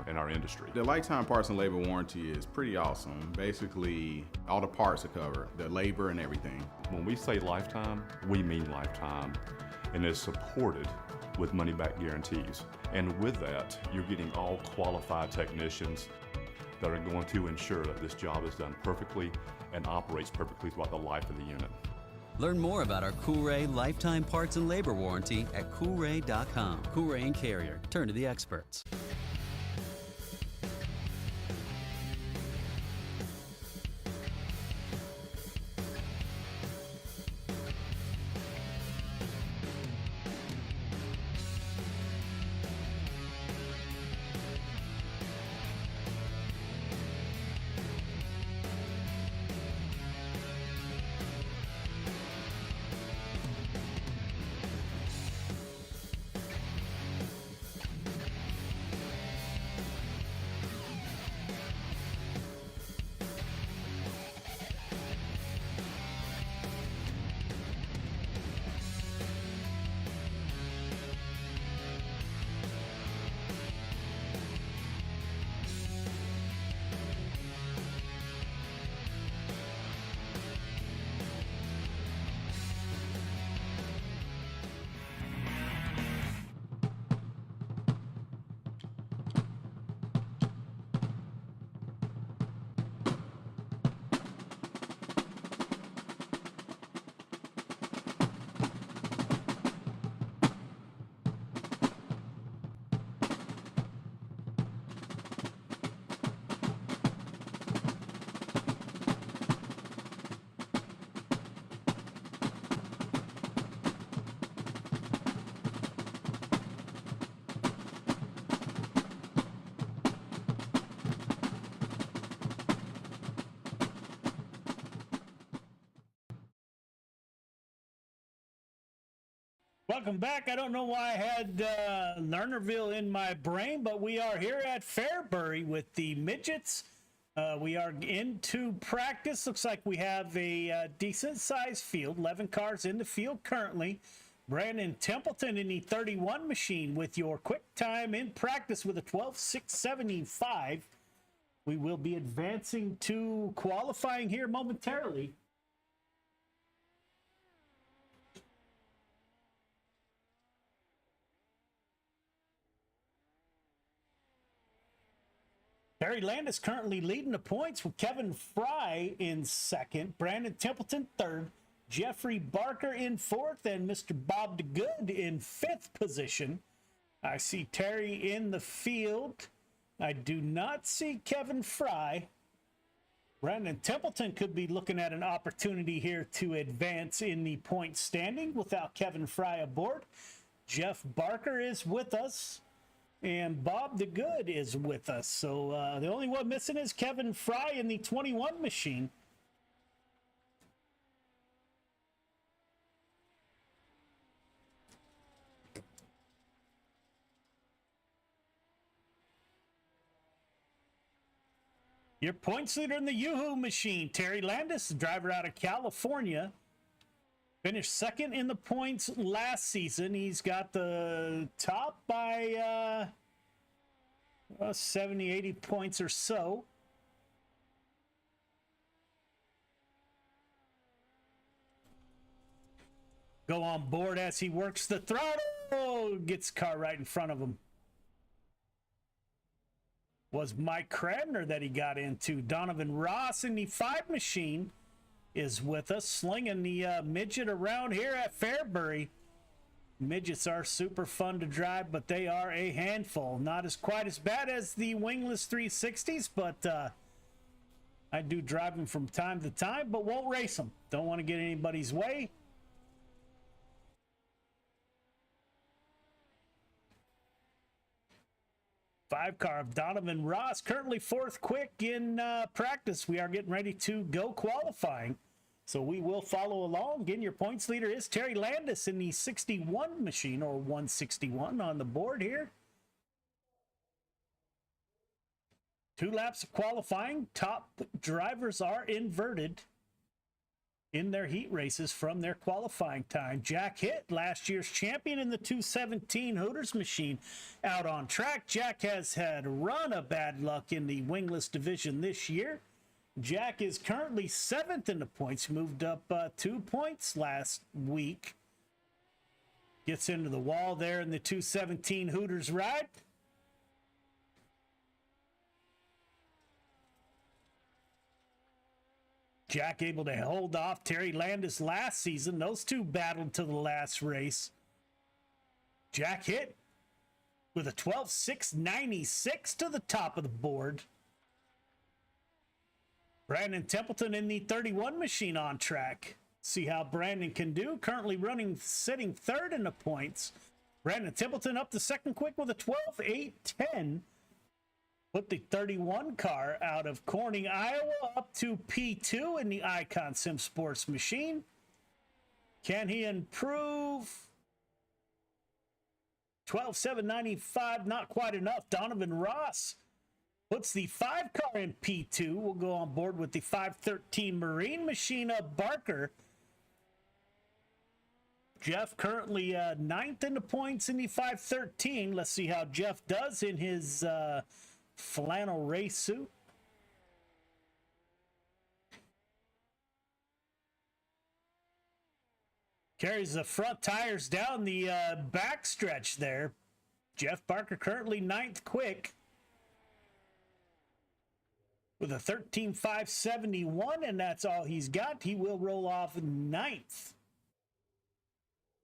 in our industry. The lifetime parts and labor warranty is pretty awesome. Basically, all the parts are covered, the labor and everything. When we say lifetime, we mean lifetime, and it's supported with money-back guarantees. And with that, you're getting all qualified technicians that are going to ensure that this job is done perfectly and operates perfectly throughout the life of the unit. Learn more about our Coolray lifetime parts and labor warranty at Coolray.com. Coolray and Carrier. Turn to the experts. Welcome back. I don't know why I had Lernerville in my brain, but we are here at Fairbury with the midgets. We are into practice. Looks like we have a decent-sized field, 11 cars in the field currently. Brandon Templeton in the 31 machine with your quick time in practice with a 12.675. We will be advancing to qualifying here momentarily. Terry Landis currently leading the points with Kevin Fry in second, Brandon Templeton third, Jeffrey Barker in fourth, and Mr. Bob DeGood in fifth position. I see Terry in the field. I do not see Kevin Fry. Brandon Templeton could be looking at an opportunity here to advance in the point standing without Kevin Fry aboard. Jeff Barker is with us, and Bob DeGood is with us. So the only one missing is Kevin Fry in the 21 machine. Your points leader in the Yoo-Hoo machine, Terry Landis, driver out of California. Finished second in the points last season. He's got the top by 70, 80 points or so. Go on board as he works the throttle. Gets car right in front of him. Was Mike Cradner that he got into. Donovan Ross in the 5 machine is with us, slinging the midget around here at Fairbury. Midgets are super fun to drive, but they are a handful. Not as quite as bad as the wingless 360s, but I do drive them from time to time, but won't race them. Don't want to get anybody's way. Five car of Donovan Ross, currently fourth quick in practice. We are getting ready to go qualifying, so we will follow along. Again, your points leader is Terry Landis in the 61 machine, or 161 on the board here. 2 laps of qualifying. Top drivers are inverted in their heat races from their qualifying time. Jack Hitt, last year's champion in the 217 Hooters machine, out on track. Jack has had a run of bad luck in the wingless division this year. Jack is currently 7th in the points, moved up 2 points last week. Gets into the wall there in the 217 Hooters ride. Jack able to hold off Terry Landis last season. Those two battled to the last race. Jack Hitt with a 12.696 to the top of the board. Brandon Templeton in the 31 machine on track. See how Brandon can do. Currently sitting third in the points. Brandon Templeton up the second quick with a 12.810. Put the 31 car out of Corning, Iowa, up to P2 in the Icon Sim Sports machine. Can he improve? 12.795, not quite enough. Donovan Ross puts the 5 car in P2. We'll go on board with the 513 Marine machine of Barker. Jeff currently 9th in the points in the 513. Let's see how Jeff does in his flannel race suit. Carries the front tires down the back stretch there. Jeff Barker currently 9th quick with a 13.571, and that's all he's got. He will roll off 9th.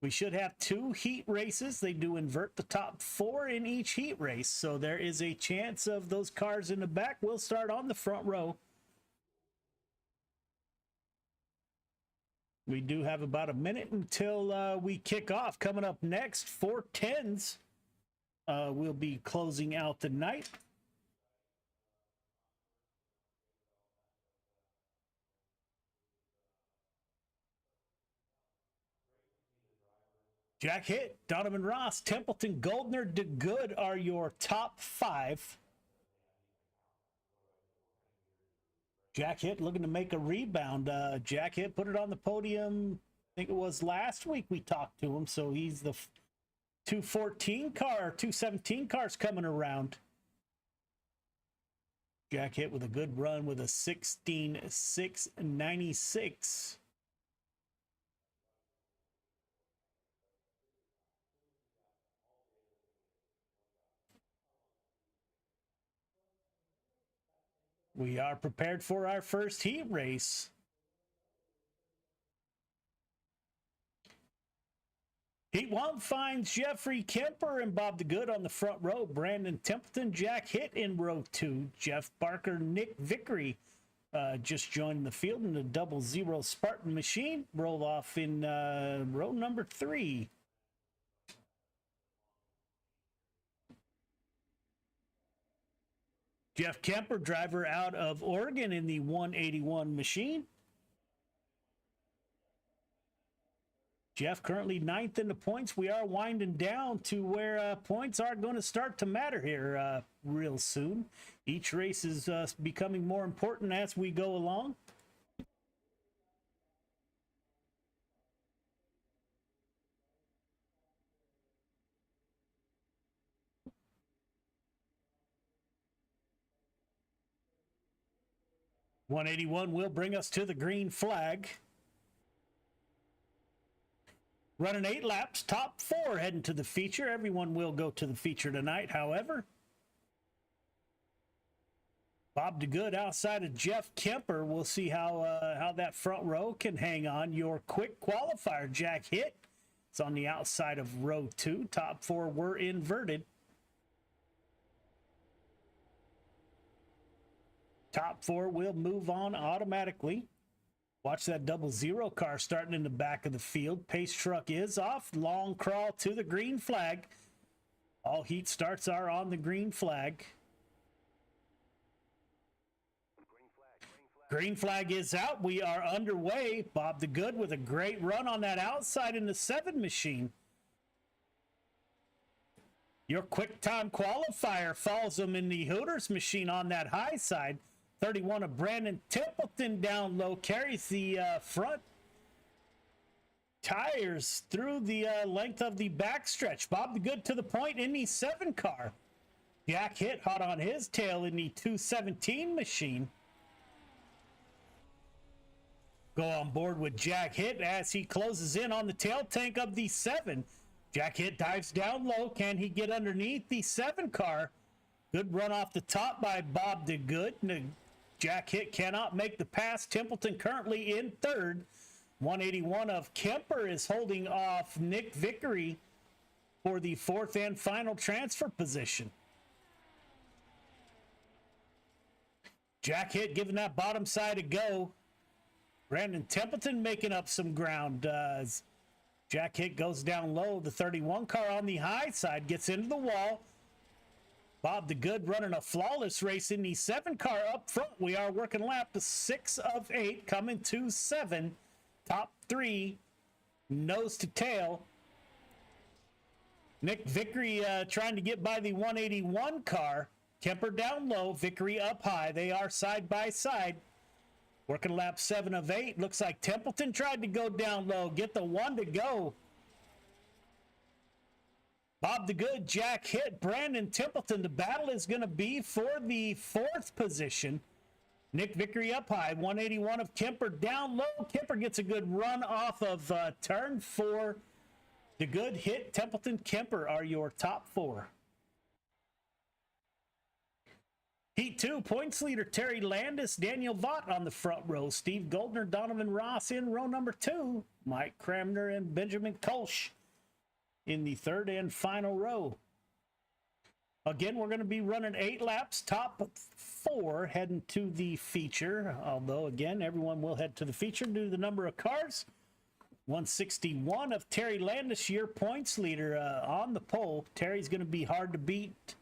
We should have 2 heat races. They do invert the top 4 in each heat race, so there is a chance of those cars in the back will start on the front row. We do have about a minute until we kick off. Coming up next, 410's will be closing out the night. Jack Hitt, Donovan Ross, Templeton, Goldner, DeGood are your top 5. Jack Hitt looking to make a rebound. Jack Hitt put it on the podium, I think it was last week we talked to him, so he's the 214 car, 217 cars coming around. Jack Hitt with a good run with a 16.696. We are prepared for our first heat race. Heat 1 finds Jeffrey Kemper and Bob the Good on the front row. Brandon Templeton, Jack Hitt in row 2. Jeff Barker, Nick Vickery just joined the field in the 00 Spartan machine. Roll off in row number 3. Jeff Kemper, driver out of Oregon in the 181 machine. Jeff currently 9th in the points. We are winding down to where points are going to start to matter here real soon. Each race is becoming more important as we go along. .181 will bring us to the green flag. Running 8 laps, top 4 heading to the feature. Everyone will go to the feature tonight, however. Bob DeGood outside of Jeff Kemper. We'll see how that front row can hang on. Your quick qualifier, Jack Hitt. It's on the outside of row 2. Top 4 were inverted. Top 4 will move on automatically. Watch that 00 car starting in the back of the field. Pace truck is off. Long crawl to the green flag. All heat starts are on the green flag. Green flag is out. We are underway. Bob the Good with a great run on that outside in the 7 machine. Your quick time qualifier follows him in the Hooters machine on that high side. 31 of Brandon Templeton down low carries the front tires through the length of the backstretch. Bob the Good to the point in the 7 car. Jack Hitt hot on his tail in the 217 machine. Go on board with Jack Hitt as he closes in on the tail tank of the 7. Jack Hitt dives down low. Can he get underneath the 7 car? Good run off the top by Bob the Good. Jack Hitt cannot make the pass. Templeton currently in 3rd. 181 of Kemper is holding off Nick Vickery for the 4th and final transfer position. Jack Hitt giving that bottom side a go. Brandon Templeton making up some ground. Jack Hitt goes down low. The 31 car on the high side gets into the wall. Bob the Good running a flawless race in the 7 car up front. We are working lap to 6 of 8, coming to 7. Top 3, nose to tail. Nick Vickery trying to get by the 181 car. Kemper down low, Vickery up high. They are side by side. Working lap 7 of 8. Looks like Templeton tried to go down low, get the 1 to go. Bob the Good, Jack Hitt, Brandon Templeton. The battle is going to be for the 4th position. Nick Vickery up high. 181 of Kemper down low. Kemper gets a good run off of turn 4. The Good, Hitt, Templeton, Kemper are your top 4. Heat 2, points leader Terry Landis, Daniel Vaught on the front row. Steve Goldner, Donovan Ross in row number 2. Mike Cramner and Benjamin Kolsch in the 3rd and final row. Again, we're going to be running 8 laps, top 4 heading to the feature. Although, again, everyone will head to the feature due to the number of cars. 161 of Terry Landis, your points leader on the pole. Terry's going to be hard to beat.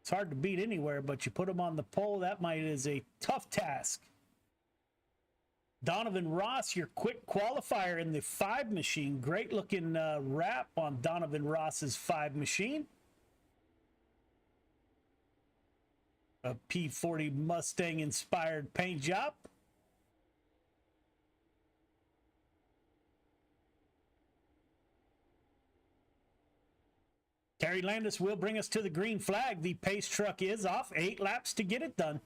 It's hard to beat anywhere, but you put him on the pole, that is a tough task. Donovan Ross, your quick qualifier in the 5 machine. Great looking wrap on Donovan Ross's 5 machine. A P40 Mustang inspired paint job. Terry Landis will bring us to the green flag. The pace truck is off. 8 laps to get it done.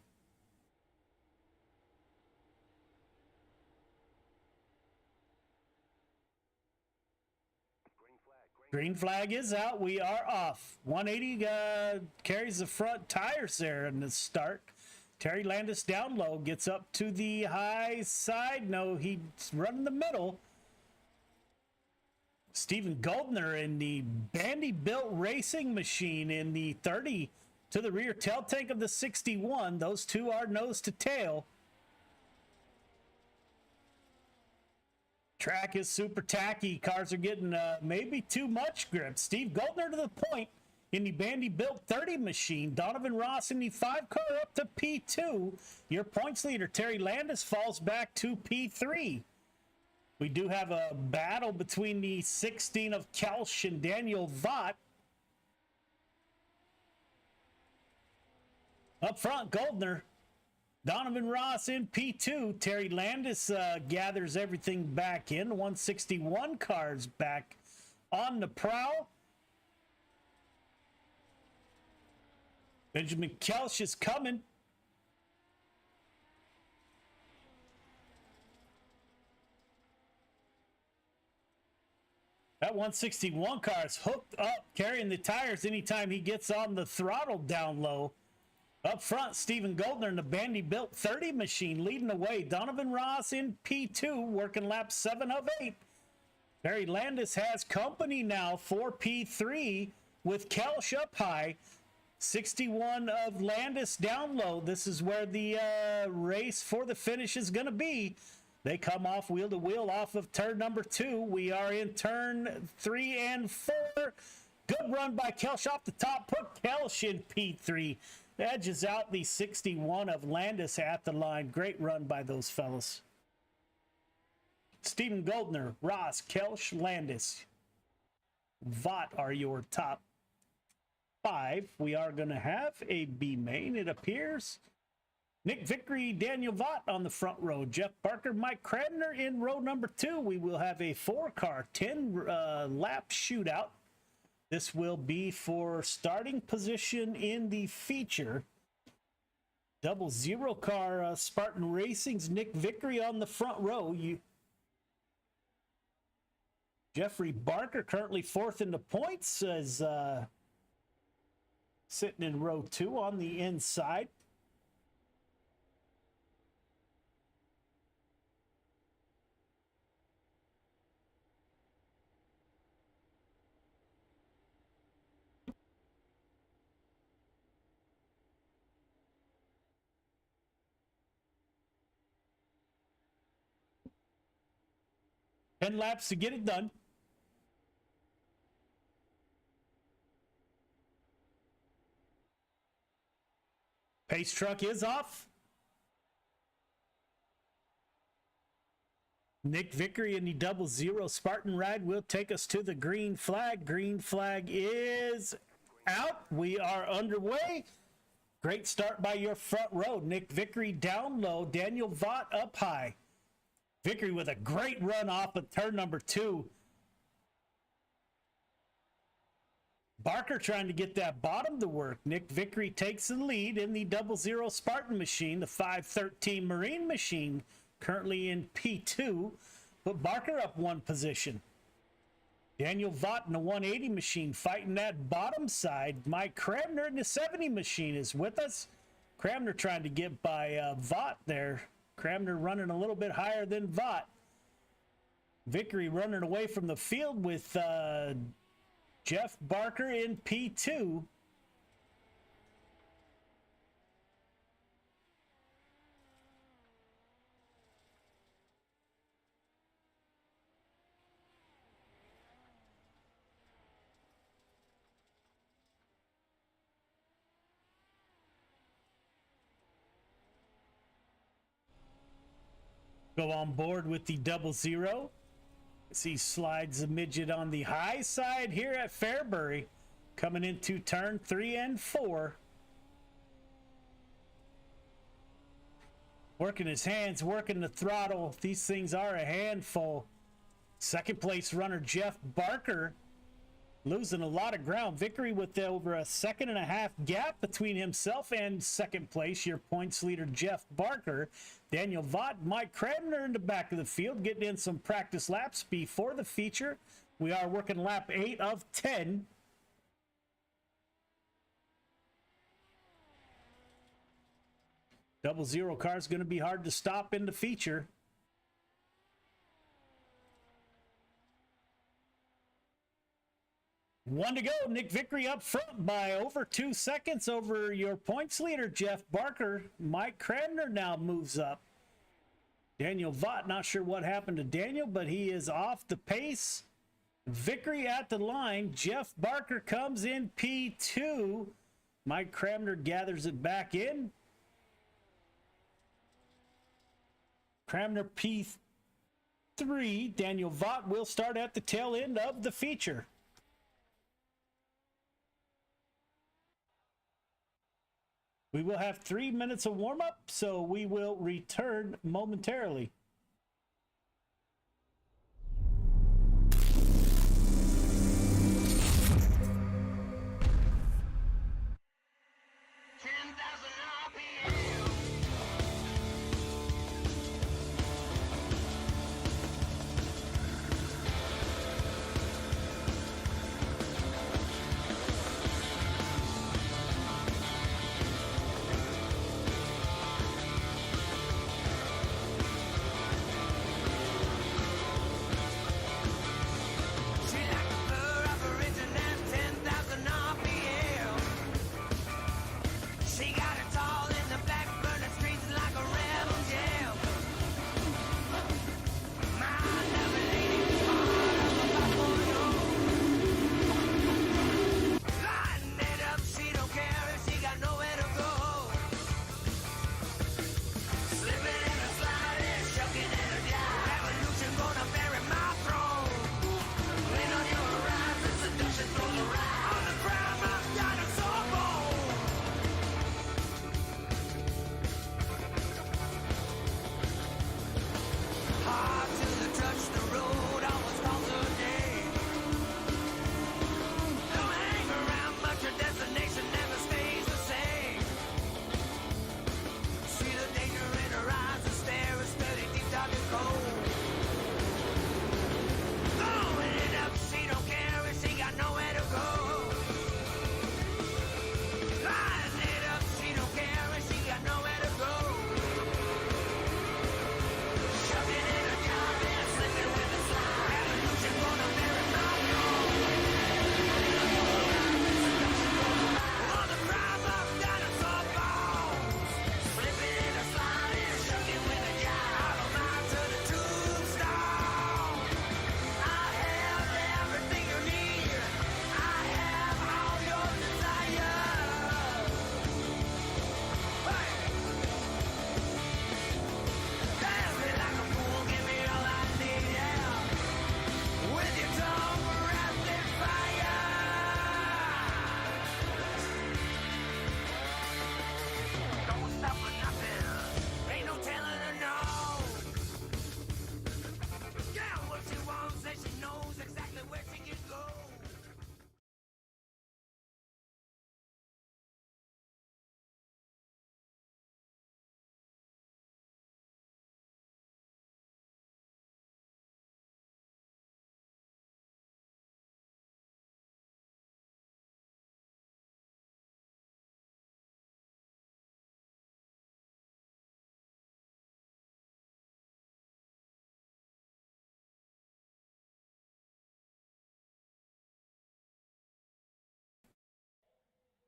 Green flag is out. We are off. 180 carries the front tires there in the start. Terry Landis down low, gets up to the high side. No, he's running the middle. Stephen Goldner in the Bandy-built racing machine in the 30 to the rear tail tank of the 61. Those two are nose to tail. Track is super tacky. Cars are getting maybe too much grip. Steve Goldner to the point in the Bandy-built 30 machine. Donovan Ross in the 5 car up to P2. Your points leader, Terry Landis, falls back to P3. We do have a battle between the 16 of Kelsch and Daniel Vaught. Up front, Goldner. Donovan Ross in P2. Terry Landis gathers everything back in. 161 cars back on the prowl. Benjamin Kelsch is coming. That 161 car is hooked up, carrying the tires anytime he gets on the throttle down low. Up front, Stephen Goldner in the Bandy-built 30 machine leading the way. Donovan Ross in P2, working lap 7 of 8. Terry Landis has company now for P3 with Kelsch up high. 61 of Landis down low. This is where the race for the finish is going to be. They come off wheel to wheel off of turn number 2. We are in turn 3 and 4. Good run by Kelsch off the top. Put Kelsch in P3. Edges out the 61 of Landis at the line. Great run by those fellas. Stephen Goldner, Ross, Kelsch, Landis, Vaught are your top 5. We are going to have a B main, it appears. Nick Vickery, Daniel Vaught on the front row. Jeff Barker, Mike Cradner in row number 2. We will have a 4-car, 10-lap shootout. This will be for starting position in the feature. 00 car Spartan Racing's Nick Vickery on the front row. Jeffrey Barker currently 4th in the points, is sitting in row 2 on the inside. Ten laps to get it done. Pace truck is off. Nick Vickery in the 00 Spartan ride will take us to the green flag. Green flag is out. We are underway. Great start by your front row. Nick Vickery down low. Daniel Vaught up high. Vickery with a great run off of turn number 2. Barker trying to get that bottom to work. Nick Vickery takes the lead in the 00 Spartan machine. The 513 Marine machine currently in P2. Put Barker up 1 position. Daniel Vaught in the 180 machine fighting that bottom side. Mike Cramner in the 70 machine is with us. Cramner trying to get by Vaught there. Cramner running a little bit higher than Vaught. Vickery running away from the field with Jeff Barker in P2. Go on board with the 00. As he slides a midget on the high side here at Fairbury. Coming into turn 3 and 4. Working his hands, working the throttle. These things are a handful. Second place runner Jeff Barker losing a lot of ground. Vickery with over a 1.5 gap between himself and second place. Your points leader Jeff Barker. Daniel Vaught, Mike Cradner in the back of the field, getting in some practice laps before the feature. We are working lap 8 of 10. 0 car is going to be hard to stop in the feature. One to go. Nick Vickery up front by over 2 seconds over your points leader, Jeff Barker. Mike Cramner now moves up. Daniel Vaught, not sure what happened to Daniel, but he is off the pace. Vickery at the line. Jeff Barker comes in P2. Mike Cramner gathers it back in. Cramner P3. Daniel Vaught will start at the tail end of the feature. We will have 3 minutes of warm-up, so we will return momentarily.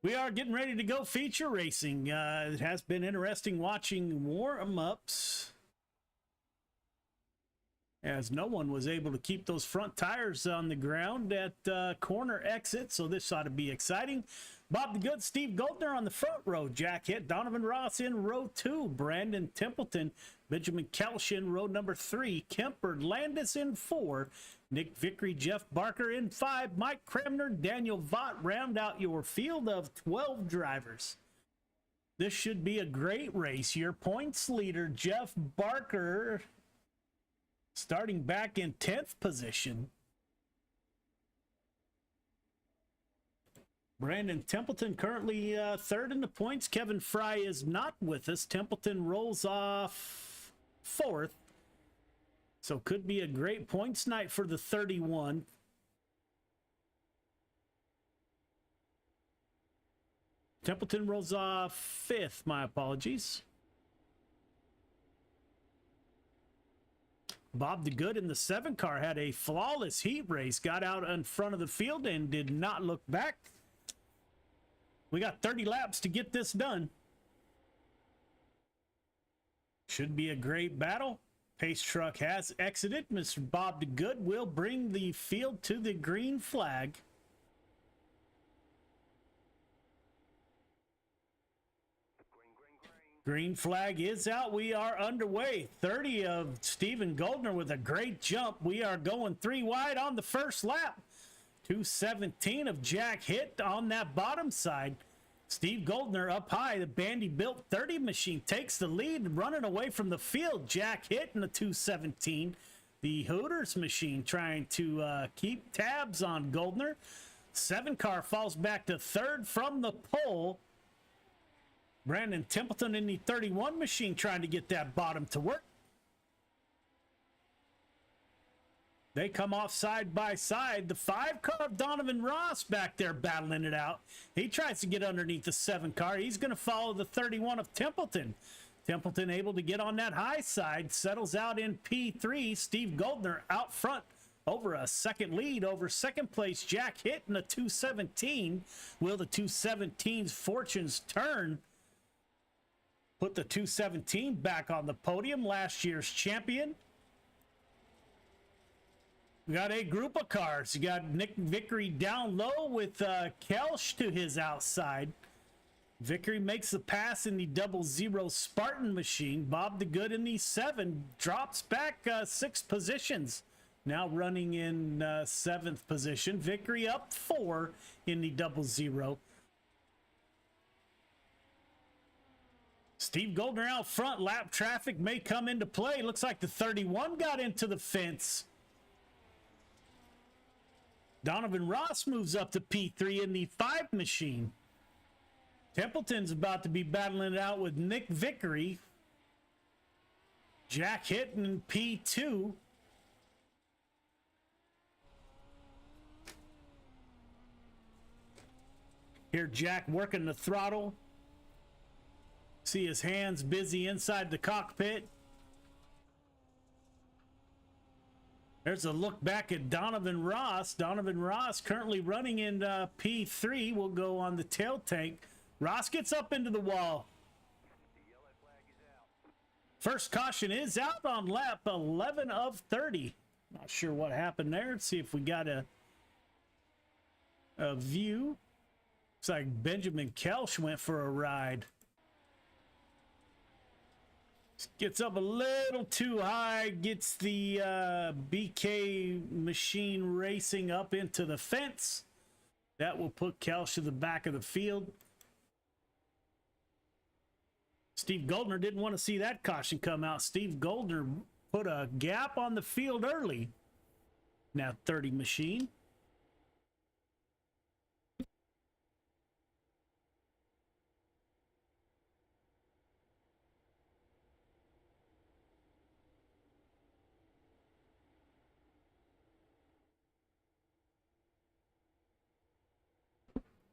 We are getting ready to go feature racing. It has been interesting watching warm-ups as no one was able to keep those front tires on the ground at corner exit, so this ought to be exciting. Bob the Good, Steve Goldner on the front row. Jack Hitt, Donovan Ross in row 2. Brandon Templeton, Benjamin Kelsch in row number 3. Kemper Landis in 4. Nick Vickery, Jeff Barker in 5. Mike Cramner, Daniel Vaught round out your field of 12 drivers. This should be a great race. Your points leader, Jeff Barker, starting back in 10th position. Brandon Templeton currently 3rd in the points. Kevin Fry is not with us. Templeton rolls off 4th. So could be a great points night for the 31. Templeton rolls off 5th. My apologies. Bob the Good in the 7 car had a flawless heat race, got out in front of the field and did not look back. We got 30 laps to get this done. Should be a great battle. Pace truck has exited. Mr. Bob the Good will bring the field to the green flag. Green flag is out. We are underway. 30 of Stephen Goldner with a great jump. We are going 3 wide on the first lap. 217 of Jack Hitt on that bottom side. Steve Goldner up high. The Bandy built 30 machine takes the lead, running away from the field. Jack Hitt in the 217. The Hooters machine trying to keep tabs on Goldner. 7 car falls back to third from the pole. Brandon Templeton in the 31 machine trying to get that bottom to work. They come off side by side. The 5 car of Donovan Ross back there battling it out. He tries to get underneath the 7 car. He's going to follow the 31 of Templeton. Templeton able to get on that high side. Settles out in P3. Steve Goldner out front over a second lead over second place. Jack Hitt in the 217. Will the 217's fortunes turn? Put the 217 back on the podium, last year's champion. We got a group of cars. You got Nick Vickery down low with Kelsch to his outside. Vickery makes the pass in the 00 Spartan machine. Bob the Good in the 7 drops back 6 positions. Now running in 7th position. Vickery up 4 in the 00. Steve Goldner out front. Lap traffic may come into play. Looks like the 31 got into the fence. Donovan Ross moves up to P3 in the 5 machine. Templeton's about to be battling it out with Nick Vickery. Jack Hitt in P2. Here Jack working the throttle. See his hands busy inside the cockpit. There's a look back at Donovan Ross. Donovan Ross currently running in P3. Will go on the tail tank. Ross gets up into the wall. First caution is out on lap 11 of 30. Not sure what happened there. Let's see if we got a view. Looks like Benjamin Kelsch went for a ride. Gets up a little too high, gets the BK machine racing up into the fence. That will put Kelsch to the back of the field. Steve Goldner didn't want to see that caution come out. Steve Goldner put a gap on the field early. Now 30 machine.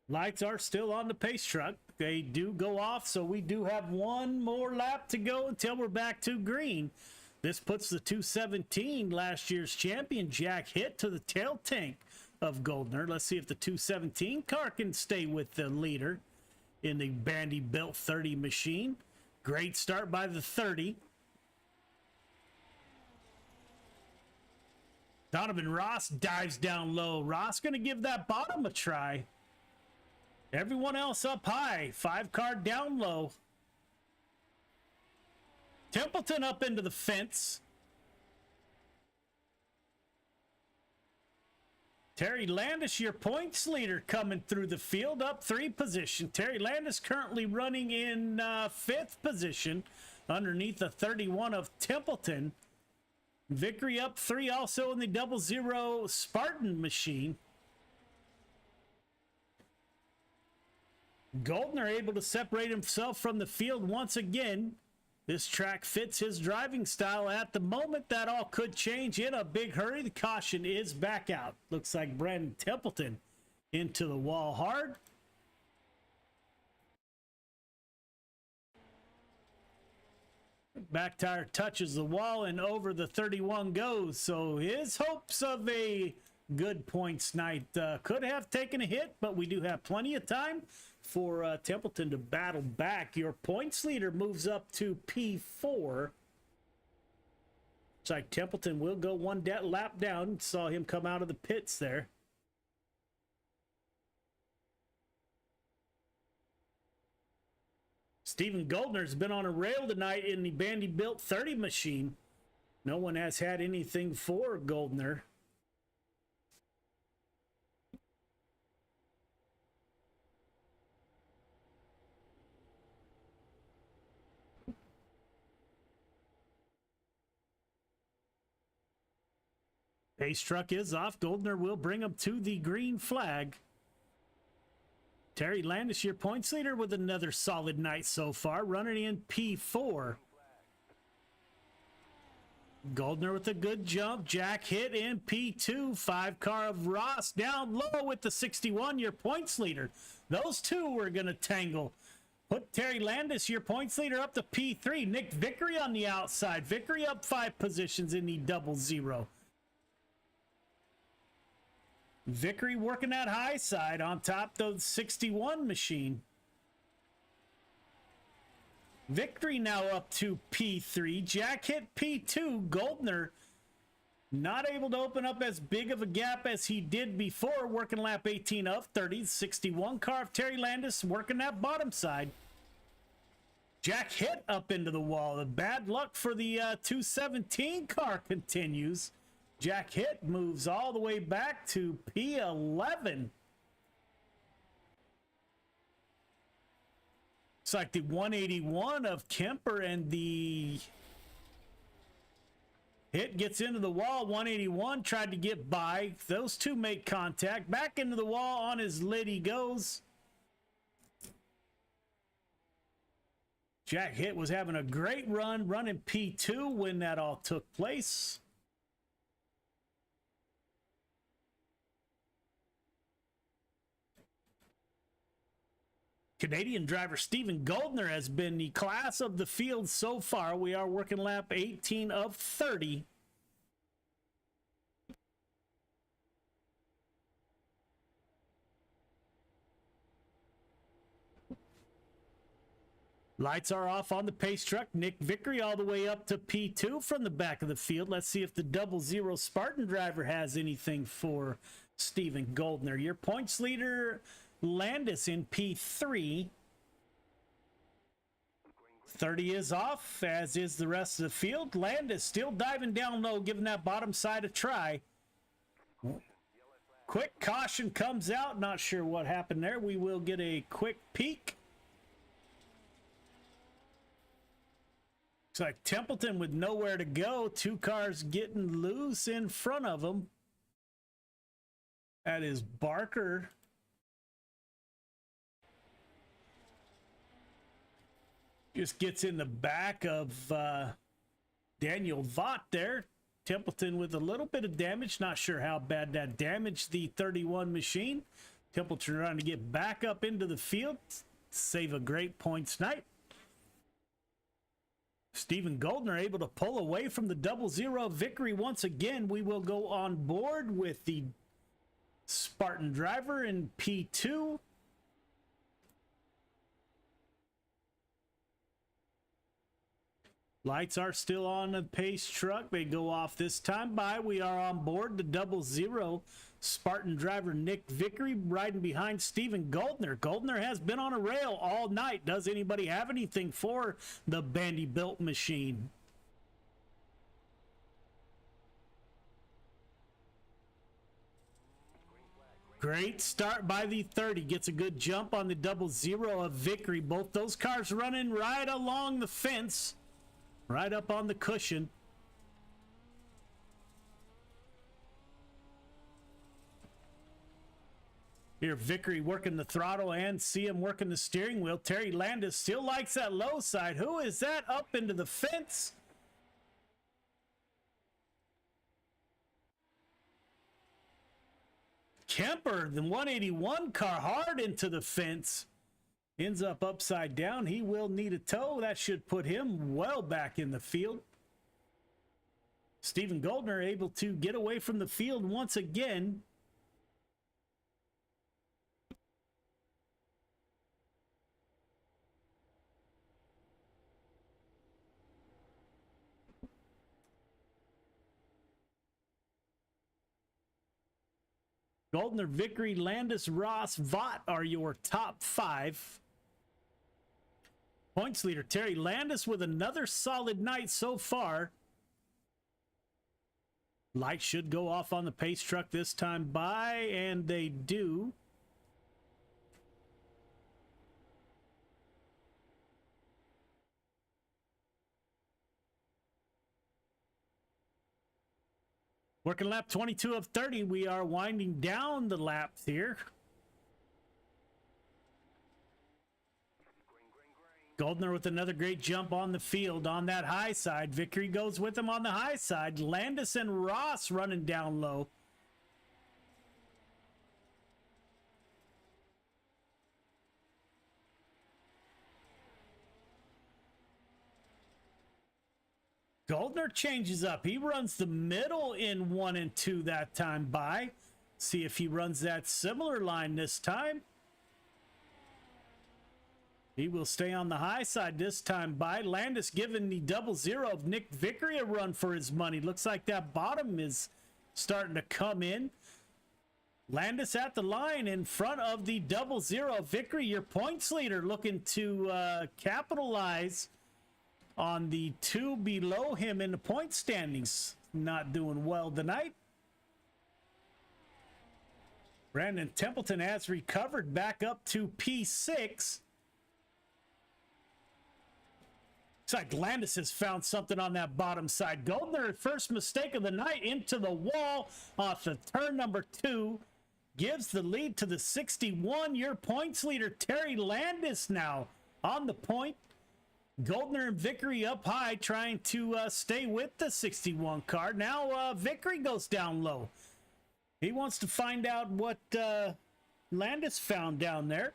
Lights are still on the pace truck. They do go off, so we do have one more lap to go until we're back to green. This puts the 217, last year's champion, Jack Hitt, to the tail tank of Goldner. Let's see if the 217 car can stay with the leader in the Bandy built 30 machine. Great start by the 30. Donovan Ross dives down low. Ross going to give that bottom a try. Everyone else up high. 5 car down low. Templeton up into the fence. Terry Landis, your points leader, coming through the field, up 3 position. Terry Landis currently running in 5th position underneath the 31 of Templeton. Vickery up 3 also in the 00 Spartan machine. Goldner able to separate himself from the field once again. This track fits his driving style at the moment. That all could change in a big hurry. The caution is back out. Looks like Brandon Templeton into the wall hard. Back tire touches the wall and over the 31 goes. So his hopes of a good points night could have taken a hit, but we do have plenty of time for Templeton to battle back. Your points leader moves up to P4. It's like Templeton will go one lap down. Saw him come out of the pits there. Stephen Goldner's been on a rail tonight in the Vanderbilt 30 machine. No one has had anything for Goldner. Pace truck is off. Goldner will bring him to the green flag. Terry Landis, your points leader, with another solid night so far, running in P4. Goldner with a good jump. Jack hit in P2. 5 car of Ross down low with the 61, your points leader. Those two were going to tangle. Put Terry Landis, your points leader, up to P3. Nick Vickery on the outside. Vickery up 5 positions in the 00. Vickery working that high side on top of the 61 machine. Victory now up to P3. Jack hit P2. Goldner not able to open up as big of a gap as he did before. Working lap 18 of 30. 61 car of Terry Landis working that bottom side. Jack hit up into the wall. The bad luck for the 217 car continues. Jack hit moves all the way back to P11. It's like the 181 of Kemper, and the hit gets into the wall. 181 tried to get by. Those two make contact. Back into the wall on his lid he goes. Jack hit was having a great run, running P2 when that all took place. Canadian driver Stephen Goldner has been the class of the field so far. We are working lap 18 of 30. Lights are off on the pace truck. Nick Vickery all the way up to P2 from the back of the field. Let's see if the 00 Spartan driver has anything for Stephen Goldner. Your points leader, Landis, in P3. 30 is off, as is the rest of the field. Landis still diving down low, giving that bottom side a try. Quick caution comes out. Not sure what happened there. We will get a quick peek. Looks like Templeton with nowhere to go. 2 cars getting loose in front of him. That is Barker. Just gets in the back of Daniel Vaught there. Templeton with a little bit of damage. Not sure how bad that damaged the 31 machine. Templeton trying to get back up into the field. Save a great points night. Stephen Goldner able to pull away from the 00 Vickery once again. We will go on board with the Spartan driver in P2. Lights are still on the pace truck. They go off this time by. We are on board the 00 Spartan driver Nick Vickery riding behind Stephen Goldner. Goldner has been on a rail all night. Does anybody have anything for the Vanderbilt machine? Great start by the 30. Gets a good jump on the 00 of Vickery. Both those cars running right along the fence. Right up on the cushion. Here, Vickery working the throttle and see him working the steering wheel. Terry Landis still likes that low side. Who is that up into the fence? Kemper, the 181 car, hard into the fence. ends up upside down. He will need a tow. That should put him well back in the field. Stephen Goldner able to get away from the field once again. Goldner, Vickery, Landis, Ross, Vaught are your top 5. Points leader Terry Landis with another solid night so far. Lights should go off on the pace truck this time by, and they do. Working lap 22 of 30. We are winding down the laps here. Goldner with another great jump on the field on that high side. Vickery goes with him on the high side. Landis and Ross running down low. Goldner changes up. He runs the middle in 1 and 2 that time by. See if he runs that similar line this time. He will stay on the high side this time by. Landis giving the 00 of Nick Vickery a run for his money. Looks like that bottom is starting to come in. Landis at the line in front of the 00. Vickery, your points leader, looking to capitalize on the 2 below him in the point standings. Not doing well tonight. Brandon Templeton has recovered back up to P6. Looks like Landis has found something on that bottom side. Goldner, first mistake of the night, into the wall off of turn number 2. Gives the lead to the 61. Your points leader, Terry Landis, now on the point. Goldner and Vickery up high trying to stay with the 61 car. Now Vickery goes down low. He wants to find out what Landis found down there.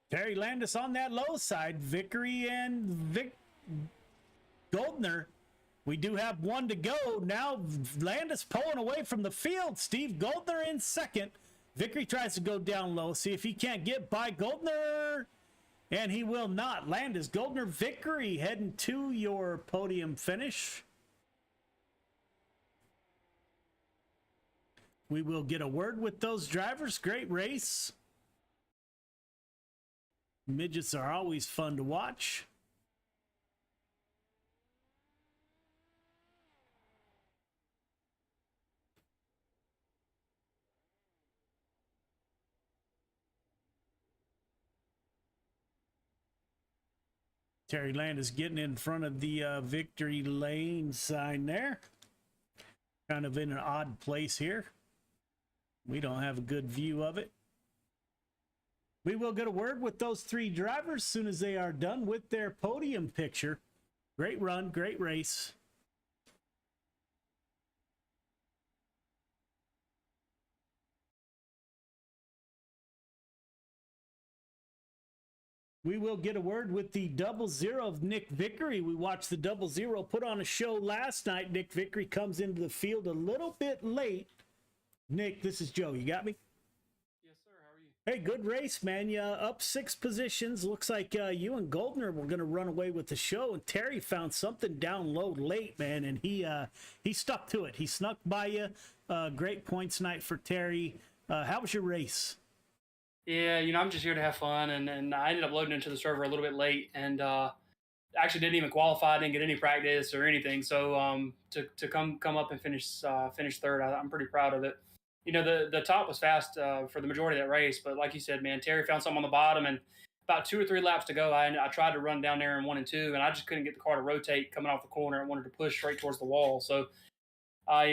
Terry Landis on that low side. Vickery and Goldner. We do have 1 to go. Now Landis pulling away from the field. Steve Goldner in second. Vickery tries to go down low. See if he can't get by Goldner. And he will not. Landis, Goldner, Vickery heading to your podium finish. We will get a word with those drivers. Great race. Midgets are always fun to watch. Terry Landis getting in front of the victory lane sign there. Kind of in an odd place here. We don't have a good view of it. We will get a word with those 3 drivers as soon as they are done with their podium picture. Great run, great race. We will get a word with the 00 of Nick Vickery. We watched the 00 put on a show last night. Nick Vickery comes into the field a little bit late. Nick, this is Joe. You got me? Yes, sir. How are you? Hey, good race, man. You up 6 positions. Looks like you and Goldner were going to run away with the show, and Terry found something down low late, man, and he stuck to it. He snuck by you. Great points night for Terry. How was your race? Yeah, I'm just here to have fun, and I ended up loading into the server a little bit late, and actually didn't even qualify, didn't get any practice or anything. So to come up and finish third, I'm pretty proud of it. The top was fast for the majority of that race, but like you said, man, Terry found something on the bottom, and about 2 or 3 laps to go, I tried to run down there in 1 and 2, and I just couldn't get the car to rotate coming off the corner. I wanted to push straight towards the wall, so I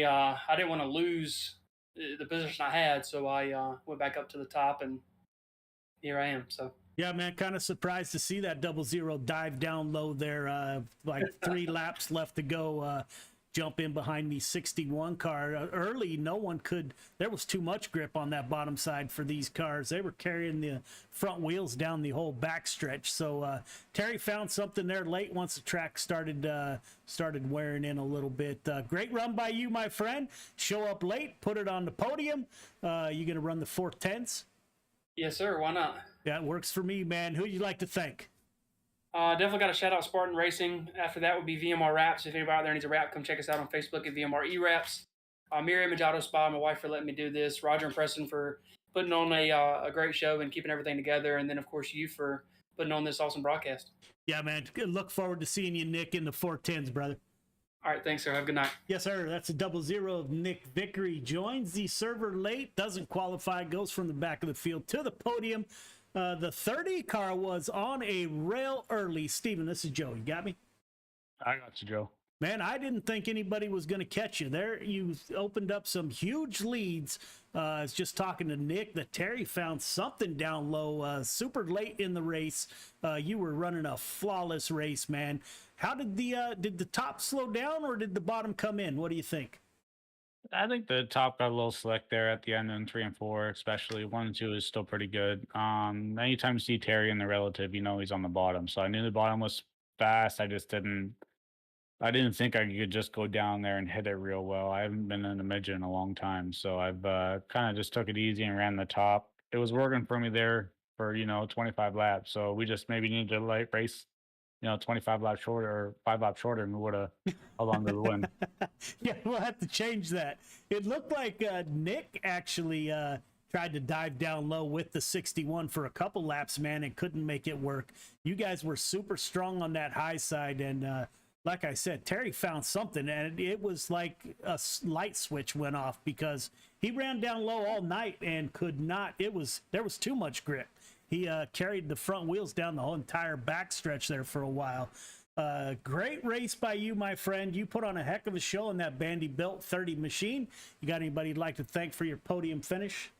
didn't want to lose the position I had, so I went back up to the top, and here I am. So yeah, man, kind of surprised to see that 00 dive down low there. Like 3 laps left to go. jump in behind the 61 car. Early, no one could. There was too much grip on that bottom side for these cars. They were carrying the front wheels down the whole backstretch. So Terry found something there late once the track started wearing in a little bit. Great run by you, my friend. Show up late, put it on the podium. You going to run the 410's? Yes, sir. Why not? Yeah, it works for me, man. Who you like to thank? Definitely got to shout out Spartan Racing. After that would be VMR Wraps. If anybody out there needs a wrap, come check us out on Facebook at VMR E-Wraps. Mirror Image Auto Spa, my wife for letting me do this. Roger and Preston for putting on a great show and keeping everything together. And then, of course, you for putting on this awesome broadcast. Yeah, man. Look forward to seeing you, Nick, in the 410's, brother. All right, thanks, sir. Have a good night. Yes, sir. That's a 00 of Nick Vickery. Joins the server late, doesn't qualify, goes from the back of the field to the podium. The 30 car was on a rail early. Steven, this is Joe. You got me? I got you, Joe. Man, I didn't think anybody was going to catch you there. You opened up some huge leads. I was just talking to Nick that Terry found something down low super late in the race. You were running a flawless race, man. How did the top slow down or did the bottom come in? What do you think? I think the top got a little slick there at the end in 3 and 4, especially 1 and 2 is still pretty good. Anytime you see Terry in the relative, you know he's on the bottom. So I knew the bottom was fast. I didn't think I could just go down there and hit it real well. I haven't been in a midget in a long time, so I've kind of just took it easy and ran the top. It was working for me there for 25 laps. So we just maybe needed to race 25 laps shorter or 5 laps shorter, and we would have held on to the win. Yeah, we'll have to change that. It looked like Nick actually tried to dive down low with the 61 for a couple laps, man, and couldn't make it work. You guys were super strong on that high side, and like I said, Terry found something, and it was like a light switch went off because he ran down low all night and could not. There was too much grip. He carried the front wheels down the whole entire backstretch there for a while. Great race by you, my friend. You put on a heck of a show in that Vanderbilt 30 machine. You got anybody you'd like to thank for your podium finish?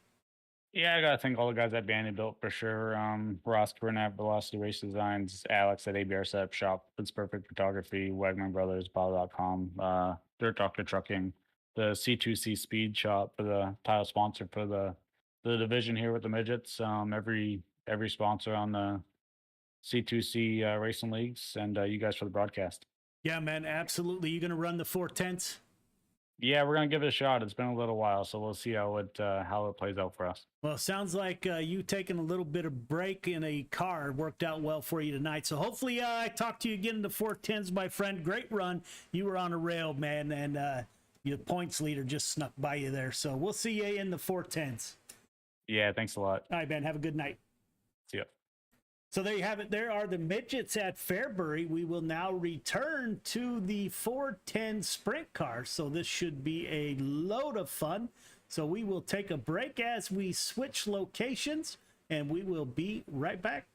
Yeah, I got to thank all the guys at Vanderbilt for sure. Ross Burnett, Velocity Race Designs, Alex at ABR Setup Shop, It's Perfect Photography, Wegman Brothers, Bottle.com, Dirt Doctor Trucking, the C2C Speed Shop for the title sponsor for the division here with the midgets. Every sponsor on the C2C racing leagues, and you guys for the broadcast. Yeah, man, absolutely. You going to run the 410's? Yeah, we're going to give it a shot. It's been a little while, so we'll see how it plays out for us. Well, sounds like you taking a little bit of break in a car worked out well for you tonight. So hopefully I talk to you again in the 410's, my friend. Great run. You were on a rail, man, and your points leader just snuck by you there. So we'll see you in the 410's. Yeah, thanks a lot. All right, man. Have a good night. See ya. So there you have it. There are the midgets at Fairbury. We will now return to the 410 sprint car. So this should be a load of fun. So we will take a break as we switch locations, and we will be right back.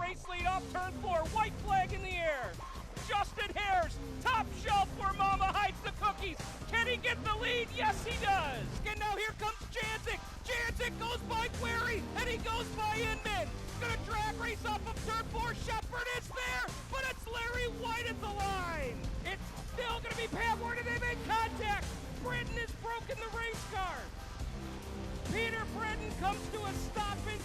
race lead off turn 4. White flag in the air. Justin Hare's top shelf where Mama hides the cookies. Can he get the lead? Yes, he does. And now here comes Janzik. Janzik goes by Query, and he goes by Inman. Gonna drag race off of turn 4. Shepard is there, but it's Larry White at the line. It's still gonna be Pat Ward, and they make contact. Britton has broken the race car. Peter Britton comes to a stop in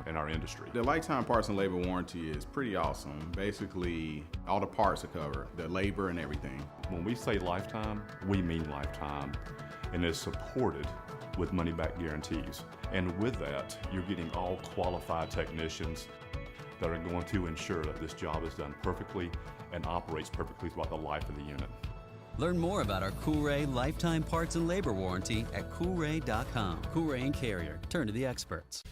in our industry. The lifetime parts and labor warranty is pretty awesome. Basically, all the parts are covered, the labor and everything. When we say lifetime, we mean lifetime, and is supported with money-back guarantees. And with that, you're getting all qualified technicians that are going to ensure that this job is done perfectly and operates perfectly throughout the life of the unit. Learn more about our Coolray lifetime parts and labor warranty at Coolray.com. Coolray and Carrier. Turn to the experts.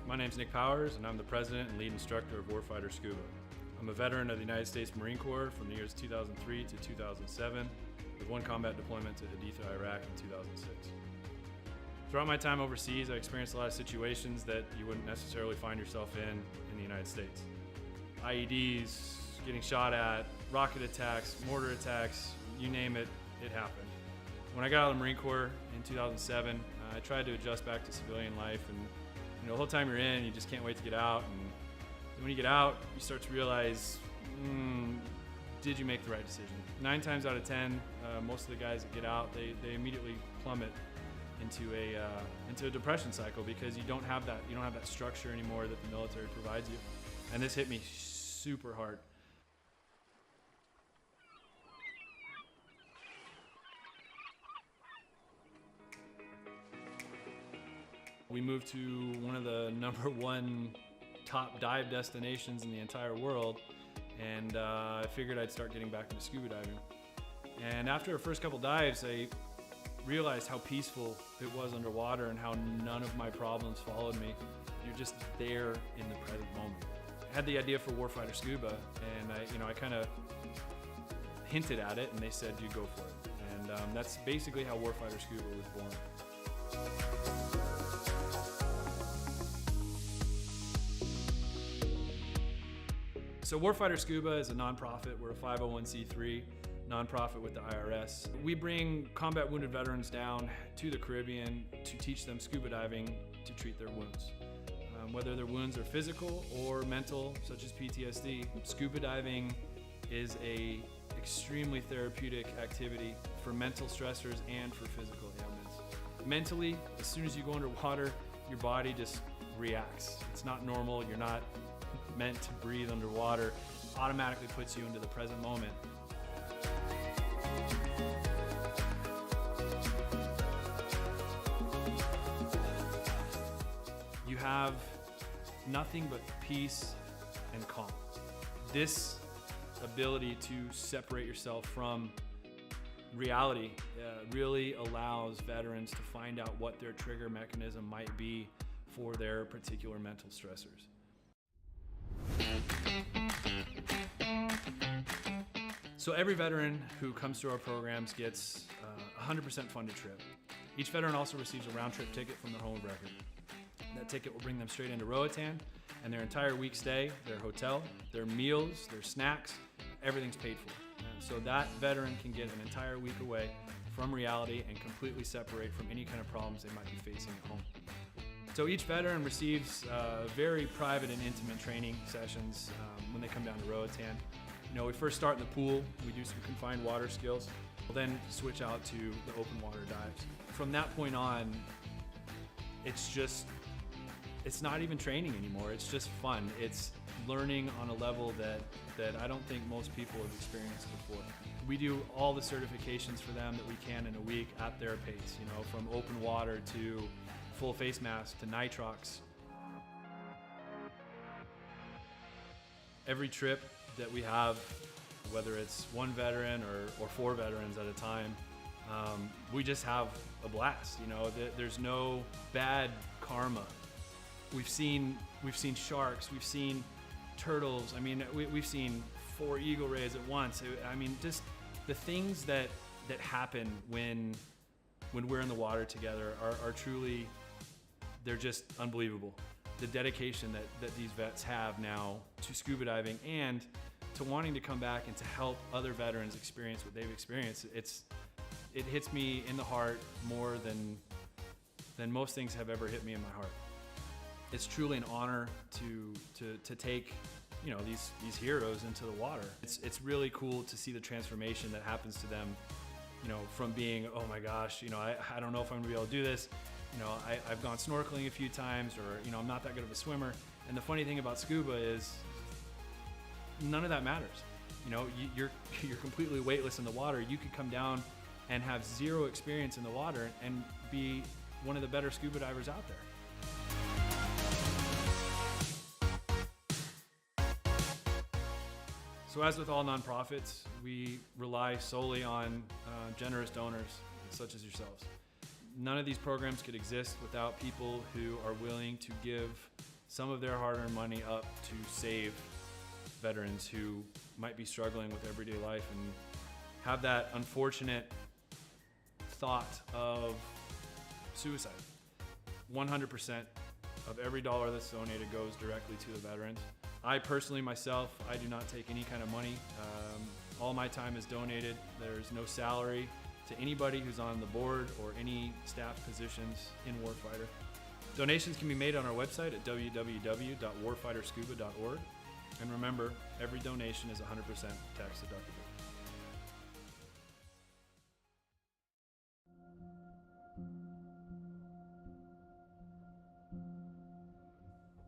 My name's Nick Powers, and I'm the president and lead instructor of Warfighter Scuba. I'm a veteran of the United States Marine Corps from the years 2003 to 2007, with one combat deployment to Haditha, Iraq in 2006. Throughout my time overseas, I experienced a lot of situations that you wouldn't necessarily find yourself in the United States. IEDs, getting shot at, rocket attacks, mortar attacks, you name it, it happened. When I got out of the Marine Corps in 2007, I tried to adjust back to civilian life, and the whole time you're in, you just can't wait to get out. And when you get out, you start to realize, did you make the right decision? 9 times out of 10, most of the guys that get out, they immediately plummet into a depression cycle because you don't have that structure anymore that the military provides you. And this hit me super hard. We moved to one of the #1 top dive destinations in the entire world, and I figured I'd start getting back into scuba diving. And after our first couple dives, I realized how peaceful it was underwater and how none of my problems followed me. You're just there in the present moment. I had the idea for Warfighter Scuba, and I kind of hinted at it, and they said, you go for it. And that's basically how Warfighter Scuba was born. So Warfighter Scuba is a nonprofit. We're a 501c3 nonprofit with the IRS. We bring combat wounded veterans down to the Caribbean to teach them scuba diving to treat their wounds. Whether their wounds are physical or mental, such as PTSD, scuba diving is a extremely therapeutic activity for mental stressors and for physical ailments. Mentally, as soon as you go underwater, your body just reacts. It's not normal. You're not meant to breathe underwater. It automatically puts you into the present moment. You have nothing but peace and calm. This ability to separate yourself from reality really allows veterans to find out what their trigger mechanism might be for their particular mental stressors. So every veteran who comes through our programs gets a 100% funded trip. Each veteran also receives a round-trip ticket from their home of record. That ticket will bring them straight into Roatan, and their entire week stay, their hotel, their meals, their snacks, everything's paid for. And so that veteran can get an entire week away from reality and completely separate from any kind of problems they might be facing at home. So each veteran receives very private and intimate training sessions when they come down to Roatan. We first start in the pool. We do some confined water skills. We'll then switch out to the open water dives. From that point on, it's not even training anymore. It's just fun. It's learning on a level that I don't think most people have experienced before. We do all the certifications for them that we can in a week at their pace, from open water to full face mask to nitrox. Every trip that we have, whether it's one veteran or 4 veterans at a time, we just have a blast. There's no bad karma. We've seen sharks, we've seen turtles. We've seen 4 eagle rays at once. Just the things that happen when we're in the water together are truly, they're just unbelievable. The dedication that these vets have now to scuba diving and to wanting to come back and to help other veterans experience what they've experienced, it hits me in the heart more than most things have ever hit me in my heart. It's truly an honor to take these heroes into the water. It's really cool to see the transformation that happens to them, from being, oh my gosh, I don't know if I'm gonna be able to do this. I've gone snorkeling a few times, or I'm not that good of a swimmer. And the funny thing about scuba is none of that matters. You're completely weightless in the water. You could come down and have 0 experience in the water and be one of the better scuba divers out there. So as with all nonprofits, we rely solely on generous donors such as yourselves. None of these programs could exist without people who are willing to give some of their hard-earned money up to save veterans who might be struggling with everyday life and have that unfortunate thought of suicide. 100% of every dollar that's donated goes directly to the veterans. I personally, myself, I do not take any kind of money. All my time is donated. There's no salary to anybody who's on the board or any staff positions in Warfighter. Donations can be made on our website at www.warfighterscuba.org. And remember, every donation is 100% tax deductible.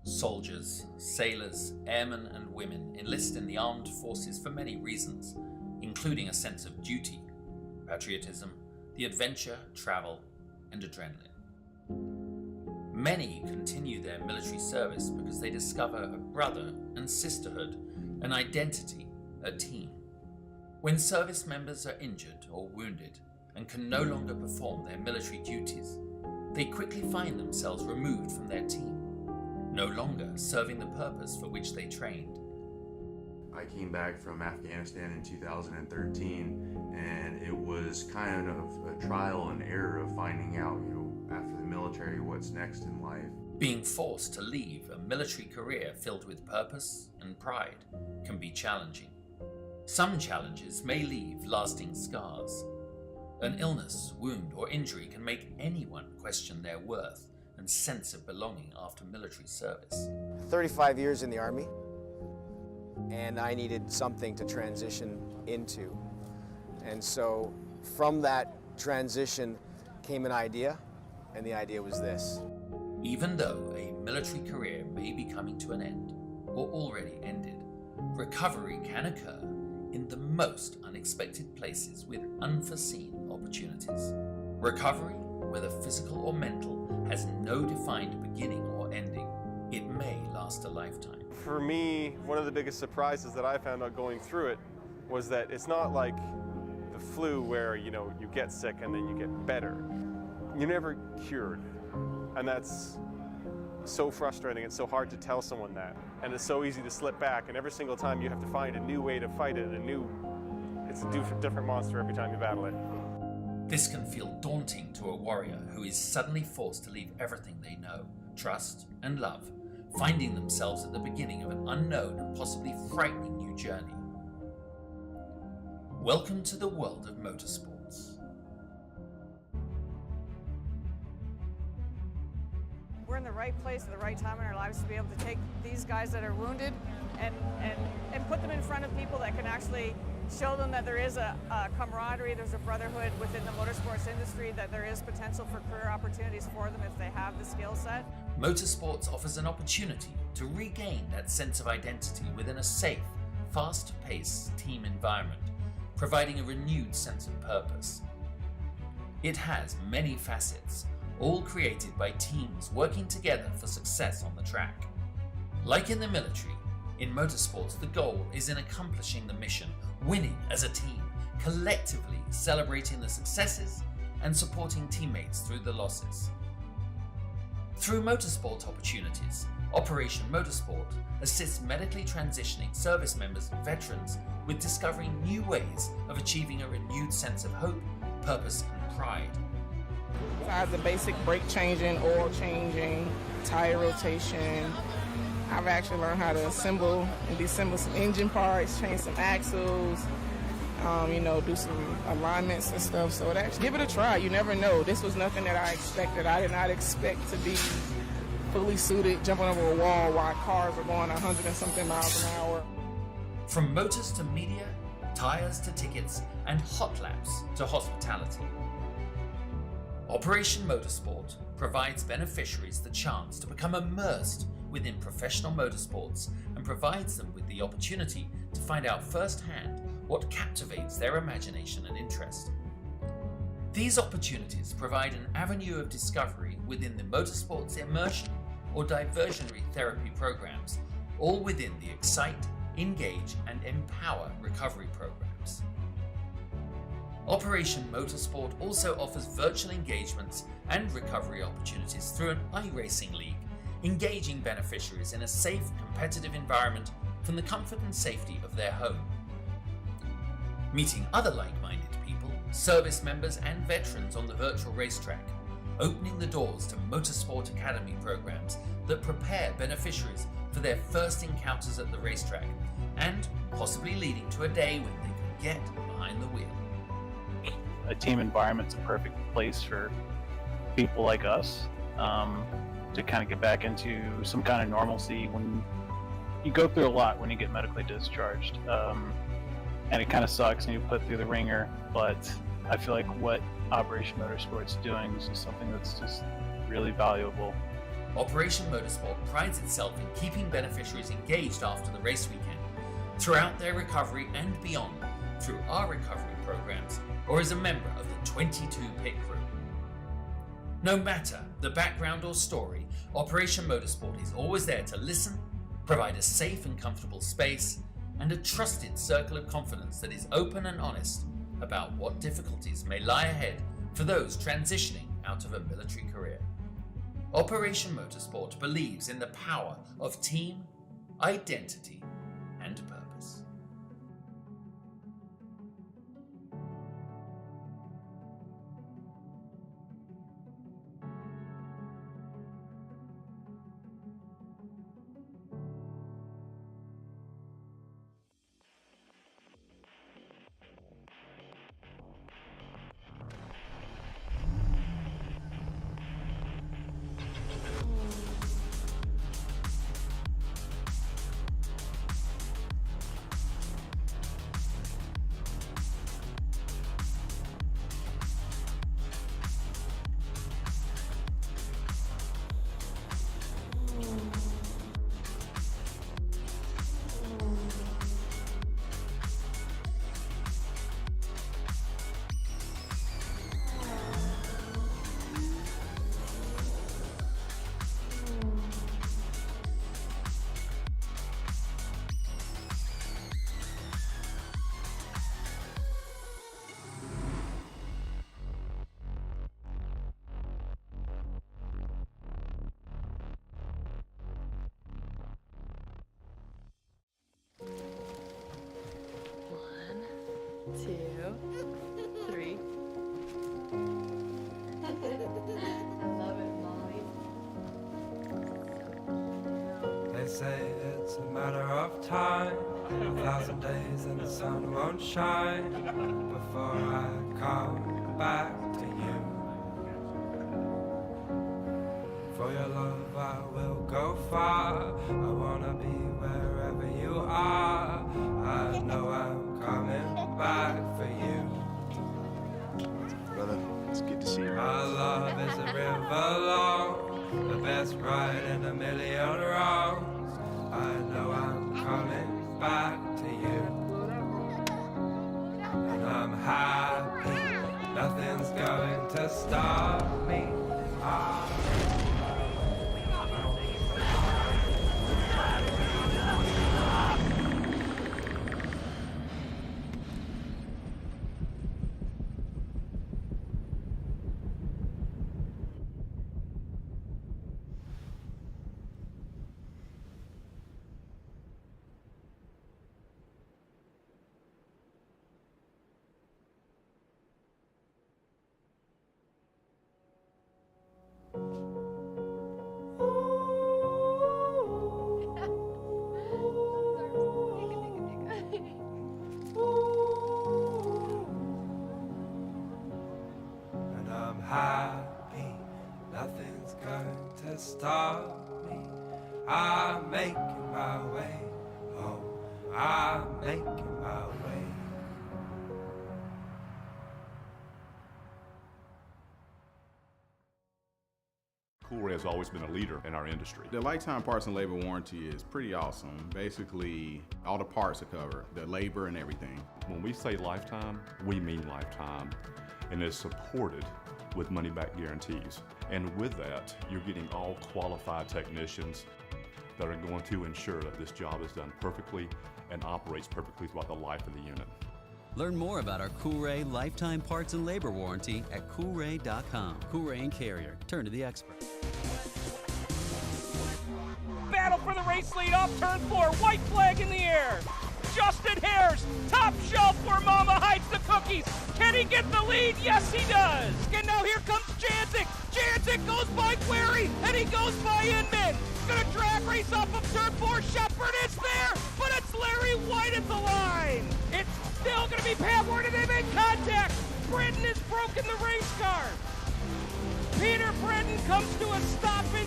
Soldiers, sailors, airmen and women enlist in the armed forces for many reasons, including a sense of duty, patriotism, the adventure, travel, and adrenaline. Many continue their military service because they discover a brother and sisterhood, an identity, a team. When service members are injured or wounded and can no longer perform their military duties, they quickly find themselves removed from their team, no longer serving the purpose for which they trained. I came back from Afghanistan in 2013, and it was kind of a trial and error of finding out, after the military, what's next in life. Being forced to leave a military career filled with purpose and pride can be challenging. Some challenges may leave lasting scars. An illness, wound, or injury can make anyone question their worth and sense of belonging after military service. 35 years in the Army, and I needed something to transition into. And so from that transition came an idea, and the idea was this. Even though a military career may be coming to an end, or already ended, recovery can occur in the most unexpected places with unforeseen opportunities. Recovery, whether physical or mental, has no defined beginning or ending. It may last a lifetime. For me, one of the biggest surprises that I found out going through it was that it's not like the flu where, you get sick and then you get better. You're never cured. And that's so frustrating. It's so hard to tell someone that. And it's so easy to slip back, and every single time you have to find a new way to fight it, it's a different monster every time you battle it. This can feel daunting to a warrior who is suddenly forced to leave everything they know, trust, and love, finding themselves at the beginning of an unknown and possibly frightening new journey. Welcome to the world of motorsports. We're in the right place at the right time in our lives to be able to take these guys that are wounded and put them in front of people that can actually show them that there is a camaraderie, there's a brotherhood within the motorsports industry, that there is potential for career opportunities for them if they have the skill set. Motorsports offers an opportunity to regain that sense of identity within a safe, fast-paced team environment, providing a renewed sense of purpose. It has many facets, all created by teams working together for success on the track. Like in the military, in motorsports the goal is in accomplishing the mission, winning as a team, collectively celebrating the successes and supporting teammates through the losses. Through motorsport opportunities, Operation Motorsport assists medically transitioning service members and veterans with discovering new ways of achieving a renewed sense of hope, purpose and pride. Besides the basic brake changing, oil changing, tire rotation, I've actually learned how to assemble and disassemble some engine parts, change some axles, do some alignments and stuff. So give it a try. You never know. This was nothing that I expected. I did not expect to be fully suited, jumping over a wall while cars are going 100 and something miles an hour. From motors to media, tires to tickets, and hot laps to hospitality. Operation Motorsport provides beneficiaries the chance to become immersed within professional motorsports and provides them with the opportunity to find out firsthand what captivates their imagination and interest. These opportunities provide an avenue of discovery within the motorsports immersion or diversionary therapy programs, all within the Excite, Engage, and Empower recovery programs. Operation Motorsport also offers virtual engagements and recovery opportunities through an iRacing league, engaging beneficiaries in a safe, competitive environment from the comfort and safety of their home. Meeting other like-minded people, service members and veterans on the virtual racetrack, opening the doors to Motorsport Academy programs that prepare beneficiaries for their first encounters at the racetrack, and possibly leading to a day when they can get behind the wheel. A team environment's a perfect place for people like us to kind of get back into some kind of normalcy when you go through a lot when you get medically discharged. And it kind of sucks and you put through the ringer, but I feel like what Operation Motorsport's doing is just something that's just really valuable. Operation Motorsport prides itself in keeping beneficiaries engaged after the race weekend, throughout their recovery and beyond, through our recovery programs, or as a member of the 22 pit crew. No matter the background or story, Operation Motorsport is always there to listen, provide a safe and comfortable space, and a trusted circle of confidence that is open and honest about what difficulties may lie ahead for those transitioning out of a military career. Operation Motorsport believes in the power of team, identity, and purpose. They say it's a matter of time, 1,000 days and the sun won't shine before I come back to you. For your love I will go far, I wanna be wherever you are. I know I'm coming back for you. Brother, it's good to see you. Our love is a river long, the best ride in a million wrongs. I know I'm coming back to you. And I'm happy, nothing's going to stop me. And I'm happy, nothing's going to stop me. I'm making my way home. I'm making my way. Cool has always been a leader in our industry. The lifetime parts and labor warranty is pretty awesome. Basically, all the parts are covered, the labor and everything. When we say lifetime, we mean lifetime, and it's supported with money-back guarantees. And with that, you're getting all qualified technicians that are going to ensure that this job is done perfectly and operates perfectly throughout the life of the unit. Learn more about our Coolray lifetime parts and labor warranty at Coolray.com. Coolray and Carrier. Turn to the experts. Battle for the race lead off turn 4. White flag in the air. Justin Hare's top shelf where Mama hides the cookies. Can he get the lead? Yes, he does. And now here comes Janzik. Janzik goes by Query, and he goes by Inman. Gonna drag race off of turn 4. Shepard is there, but it's Larry White at the line. It's still gonna be Pat Ward, and they make contact. Brenton has broken the race car. Peter Brenton comes to a stop in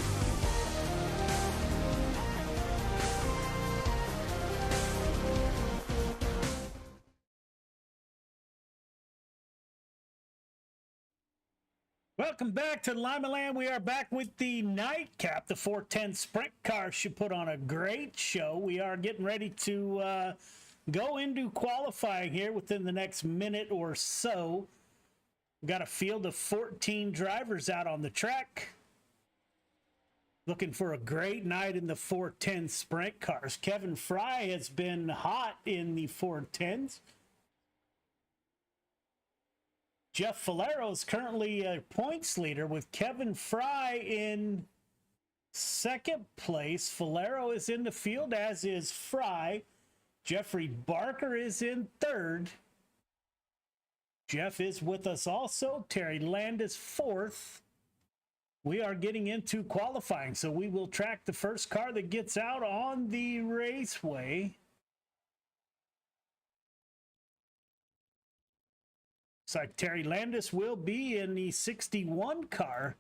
Welcome back to Limiland. We are back with the nightcap. The 410 sprint car should put on a great show. We are getting ready to go into qualifying here within the next minute or so. We got a field of 14 drivers out on the track. Looking for a great night in the 410 sprint cars. Kevin Fry has been hot in the 410s. Jeff Valero is currently a points leader with Kevin Fry in second place. Valero is in the field, as is Fry. Jeffrey Barker is in third. Jeff is with us also. Terry Landis fourth. We are getting into qualifying, so we will track the first car that gets out on the raceway. Looks like Terry Landis will be in the 61 car.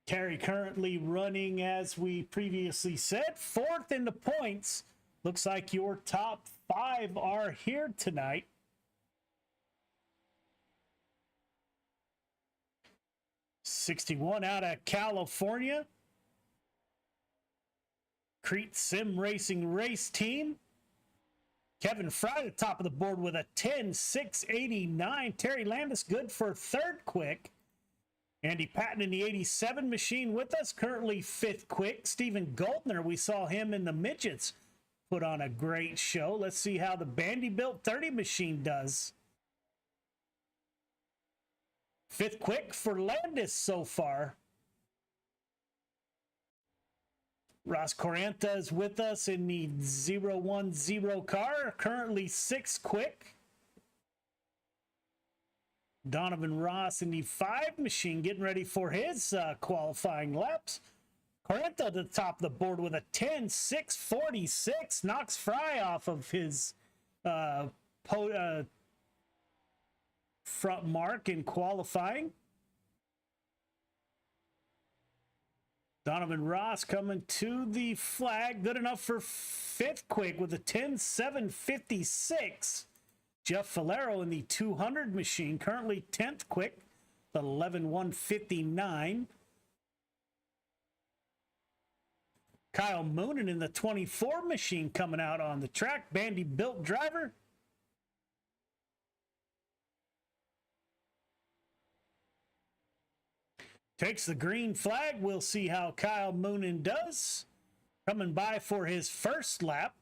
Terry currently running, as we previously said, fourth in the points. Looks like your top 5 are here tonight. '61 out of California. Crete Sim Racing race team. Kevin Fry at the top of the board with a 10.689. Terry Landis good for third quick. Andy Patton in the 87 machine with us, currently fifth quick. Stephen Goldner, we saw him in the midgets, put on a great show. Let's see how the Bandy-built 30 machine does. Fifth quick for Landis so far. Ross Correnta is with us in the 010 car, currently sixth quick. Donovan Ross in the 5 machine getting ready for his qualifying laps. Correnta at the top of the board with a 10.646. Knocks Fry off of his front mark in qualifying. Donovan Ross coming to the flag. Good enough for fifth quick with a 10.756. Jeff Valero in the 200 machine, currently 10th quick, 11.159. Kyle Moonen in the 24 machine coming out on the track. Bandy-built driver. Takes the green flag. We'll see how Kyle Moonen does. Coming by for his first lap.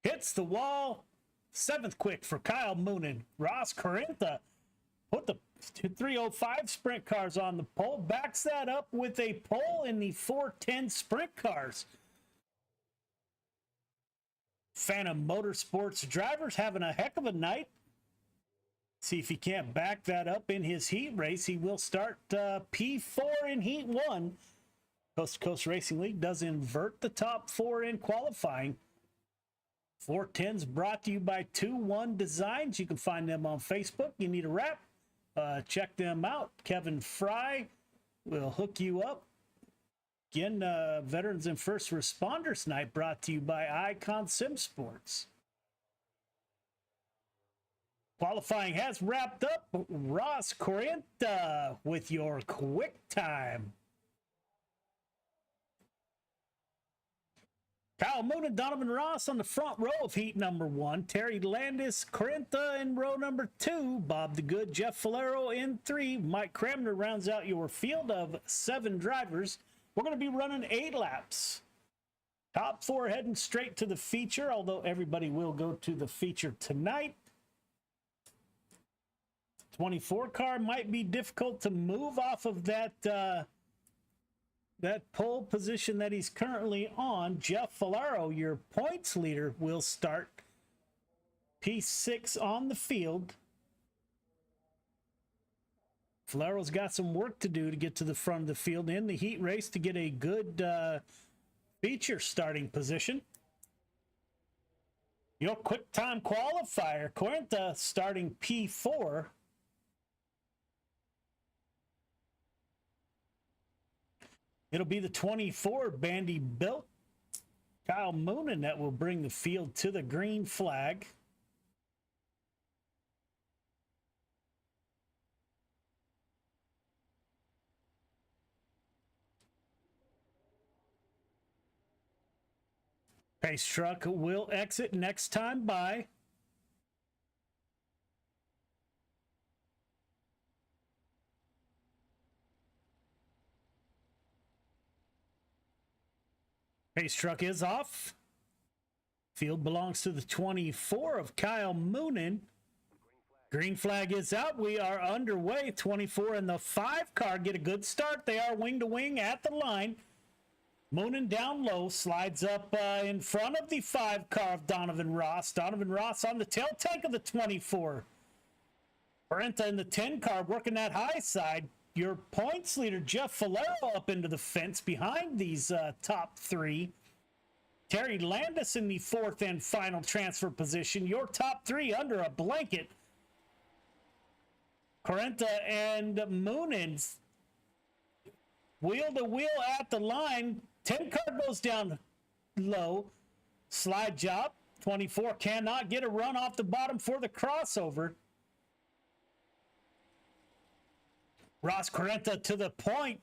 Hits the wall. Seventh quick for Kyle Moonen. Ross Correnta put the 305 sprint cars on the pole. Backs that up with a pole in the 410 sprint cars. Phantom Motorsports drivers having a heck of a night. See if he can't back that up in his heat race. He will start P4 in Heat 1. Coast to Coast Racing League does invert the top 4 in qualifying. 410's brought to you by 2-1 Designs. You can find them on Facebook. You need a wrap? Check them out. Kevin Fry will hook you up. Again, Veterans and First Responders Night brought to you by Icon Sim Sports. Qualifying has wrapped up. Ross Correnta with your quick time. Kyle Moon and Donovan Ross on the front row of heat number 1. Terry Landis, Correnta in row number 2. Bob the Good, Jeff Valero in 3. Mike Cramner rounds out your field of 7 drivers. We're going to be running 8 laps. Top 4 heading straight to the feature, although everybody will go to the feature tonight. 24 car might be difficult to move off of that pole position that he's currently on. Jeff Valero, your points leader, will start P6 on the field. Valero's got some work to do to get to the front of the field in the heat race to get a good feature starting position. Your quick time qualifier, Correnta starting P4. It'll be the 24 Bandy built Kyle Moonen that will bring the field to the green flag. Pace truck will exit next time by. Pace truck is off. Field belongs to the 24 of Kyle Moonen. Green flag is out. We are underway. 24 and the 5 car get a good start. They are wing to wing at the line. Moonen down low, slides up in front of the 5 car of Donovan Ross. Donovan Ross on the tail tank of the 24. Brenta in the 10 car working that high side. Your points leader, Jeff Falero, up into the fence behind these top 3. Terry Landis in the 4th and final transfer position. Your top 3 under a blanket. Corenta and Moonins wheel to wheel at the line. 10 car goes down low. Slide job. 24 cannot get a run off the bottom for the crossover. Ross Corenta to the point.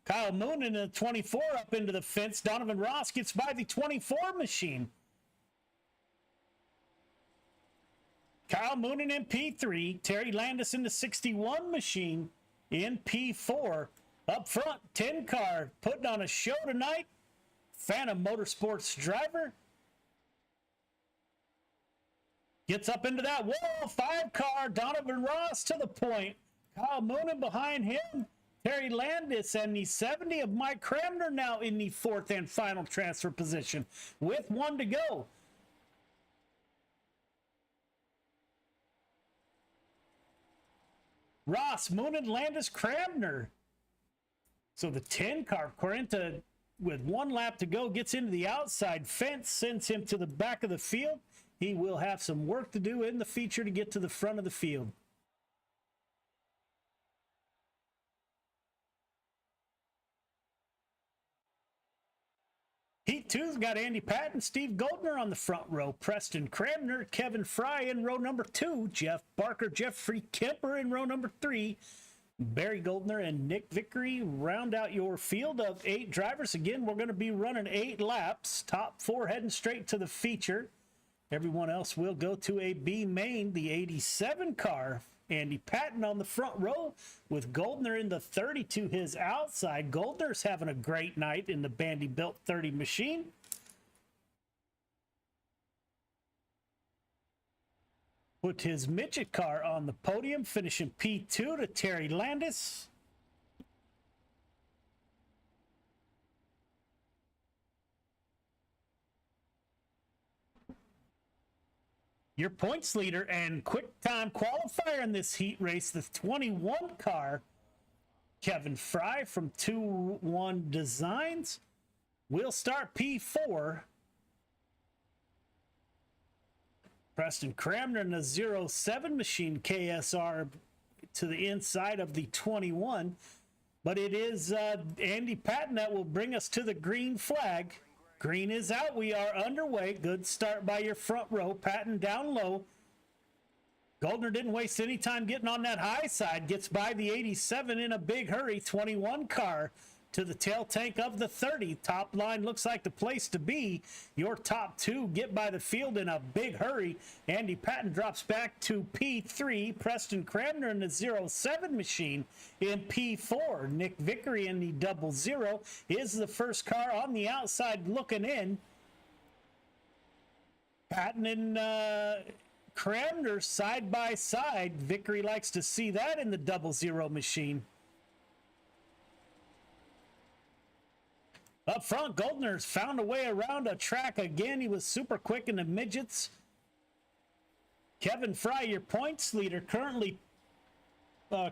Kyle Moonen in the 24 up into the fence. Donovan Ross gets by the 24 machine. Kyle Moonen in P3. Terry Landis in the 61 machine in P4. Up front, 10 car putting on a show tonight. Phantom Motorsports driver. Gets up into that wall. 5 car. Donovan Ross to the point. Kyle Moonen behind him. Terry Landis and the 70 of Mike Cramner now in the 4th and final transfer position with 1 to go. Ross, Moonen, Landis, Cramner. So the 10 car, Corenta, with 1 lap to go, gets into the outside fence, sends him to the back of the field. He will have some work to do in the feature to get to the front of the field. Heat 2's got Andy Patton, Steve Goldner on the front row, Preston Cramner, Kevin Fry in row number 2, Jeff Barker, Jeffrey Kemper in row number 3, Barry Goldner and Nick Vickery round out your field of 8 drivers. Again, we're going to be running 8 laps, top 4 heading straight to the feature. Everyone else will go to a B main, the 87 car. Andy Patton on the front row with Goldner in the 30 to his outside. Goldner's having a great night in the Bandy-built 30 machine. Put his midget car on the podium, finishing P2 to Terry Landis. Your points leader and quick time qualifier in this heat race, the 21 car, Kevin Fry from 2-1 Designs, will start P4. Preston Cramner in the 07 machine, KSR to the inside of the 21. But it is Andy Patton that will bring us to the green flag. Green is out. We are underway. Good start by your front row. Patton down low. Goldner didn't waste any time getting on that high side. Gets by the 87 in a big hurry. 21 car to the tail tank of the 30. Top line looks like the place to be. Your top 2 get by the field in a big hurry. Andy Patton drops back to P3. Preston Cramner in the 07 machine in P4. Nick Vickery in the 00 is the first car on the outside looking in. Patton and Cramner side by side. Vickery likes to see that in the 00 machine. Up front, Goldner's found a way around a track again. He was super quick in the midgets. Kevin Fry, your points leader, currently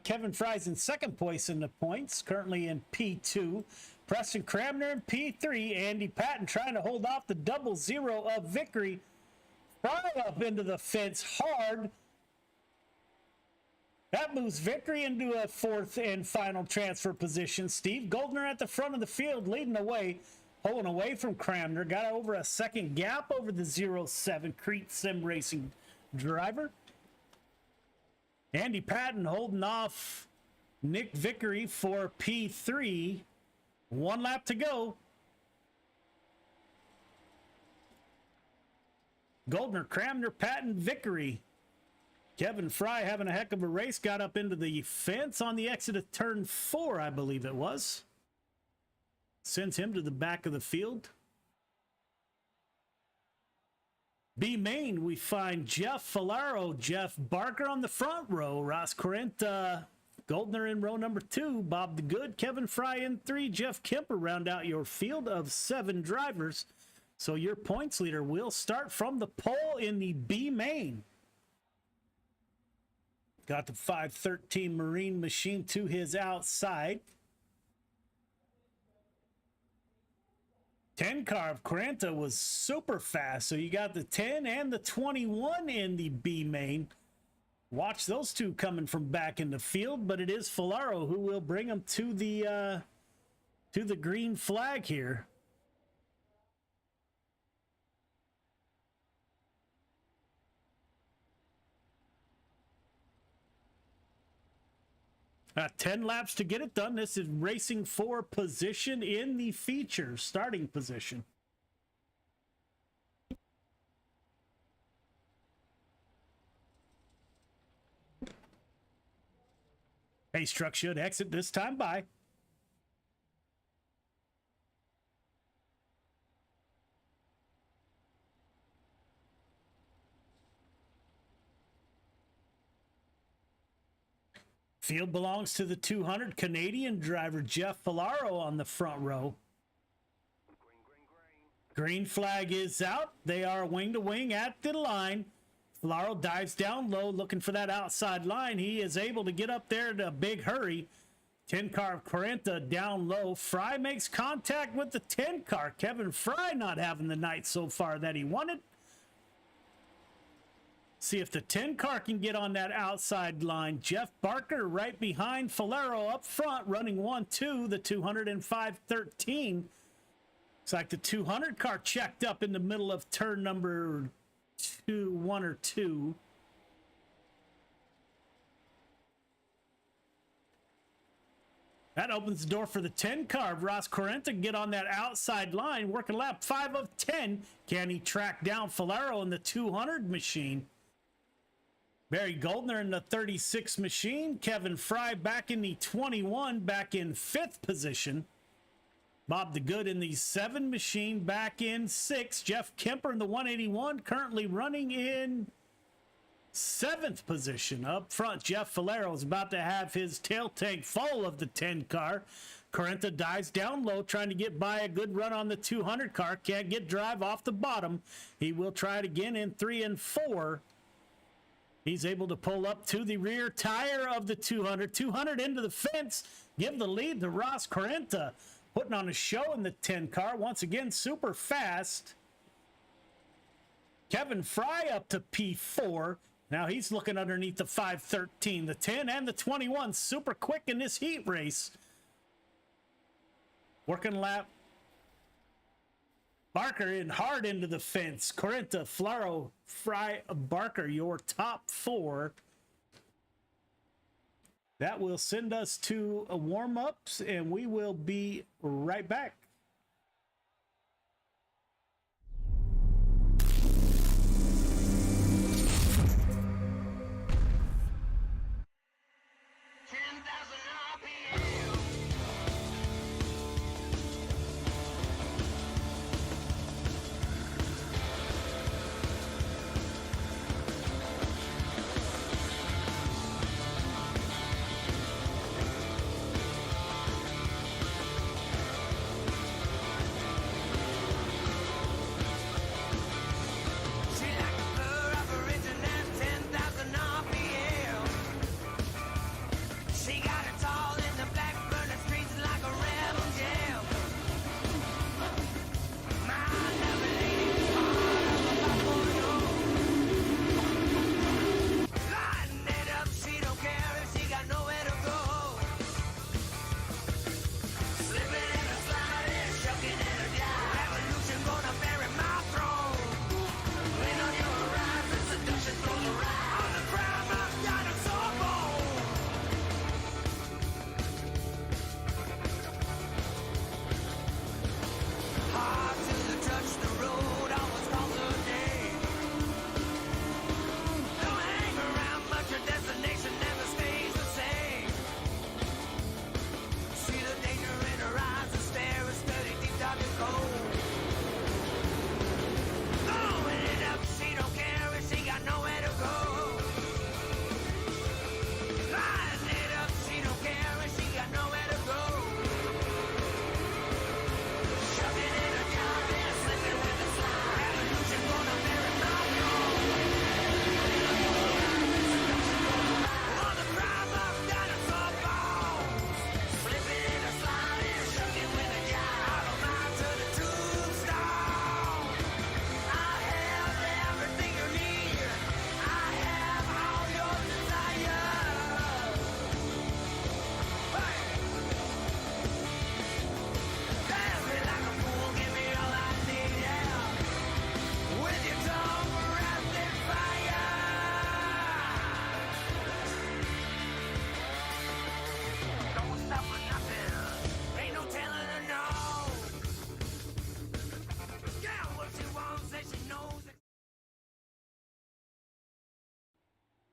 Kevin Fry's in second place in the points, currently in P2. Preston Cramner in P3. Andy Patton trying to hold off the 00 of Vickery. Fry up into the fence hard. That moves Vickery into a 4th and final transfer position. Steve Goldner at the front of the field leading the way, pulling away from Cramner. Got over a second gap over the 07 Crete Sim Racing driver. Andy Patton holding off Nick Vickery for P3. 1 lap to go. Goldner, Cramner, Patton, Vickery. Kevin Fry having a heck of a race. Got up into the fence on the exit of turn 4, I believe it was. Sends him to the back of the field. B main, we find Jeff Falaro, Jeff Barker on the front row, Ross Correnta, Goldner in row number 2, Bob the Good, Kevin Fry in 3, Jeff Kemper round out your field of 7 drivers. So your points leader will start from the pole in the B main. Got the 513 Marine Machine to his outside. 10 car of Correnta was super fast, so you got the 10 and the 21 in the B main. Watch those two coming from back in the field, but it is Falaro who will bring them to the green flag here. Got 10 laps to get it done. This is racing for position in the feature, starting position. Pace truck should exit this time by. Field belongs to the 200 Canadian driver Jeff Falaro on the front row. Green flag is out. They are wing to wing at the line. Falaro dives down low looking for that outside line. He is able to get up there in a big hurry. 10 car of Correnta down low. Fry makes contact with the 10 car. Kevin Fry not having the night so far that he wanted. See if the 10 car can get on that outside line. Jeff Barker right behind Falaro up front, running 1-2, the 205-13. Looks like the 200 car checked up in the middle of turn number 1 or 2. That opens the door for the 10 car. Ross Correnta get on that outside line, working lap 5 of 10. Can he track down Falaro in the 200 machine? Barry Goldner in the 36 machine. Kevin Fry back in the 21, back in 5th position. Bob the Good in the 7 machine, back in 6. Jeff Kemper in the 181, currently running in 7th position. Up front, Jeff Falaro is about to have his tail tank full of the 10 car. Correnta dives down low, trying to get by a good run on the 200 car. Can't get drive off the bottom. He will try it again in 3 and 4. He's able to pull up to the rear tire of the 200. 200 into the fence. Give the lead to Ross Correnta. Putting on a show in the 10 car. Once again, super fast. Kevin Fry up to P4. Now he's looking underneath the 513. The 10 and the 21 super quick in this heat race. Working lap. Barker in hard into the fence. Correnta, Falaro, Fry, Barker, your top 4. That will send us to warm-ups, and we will be right back.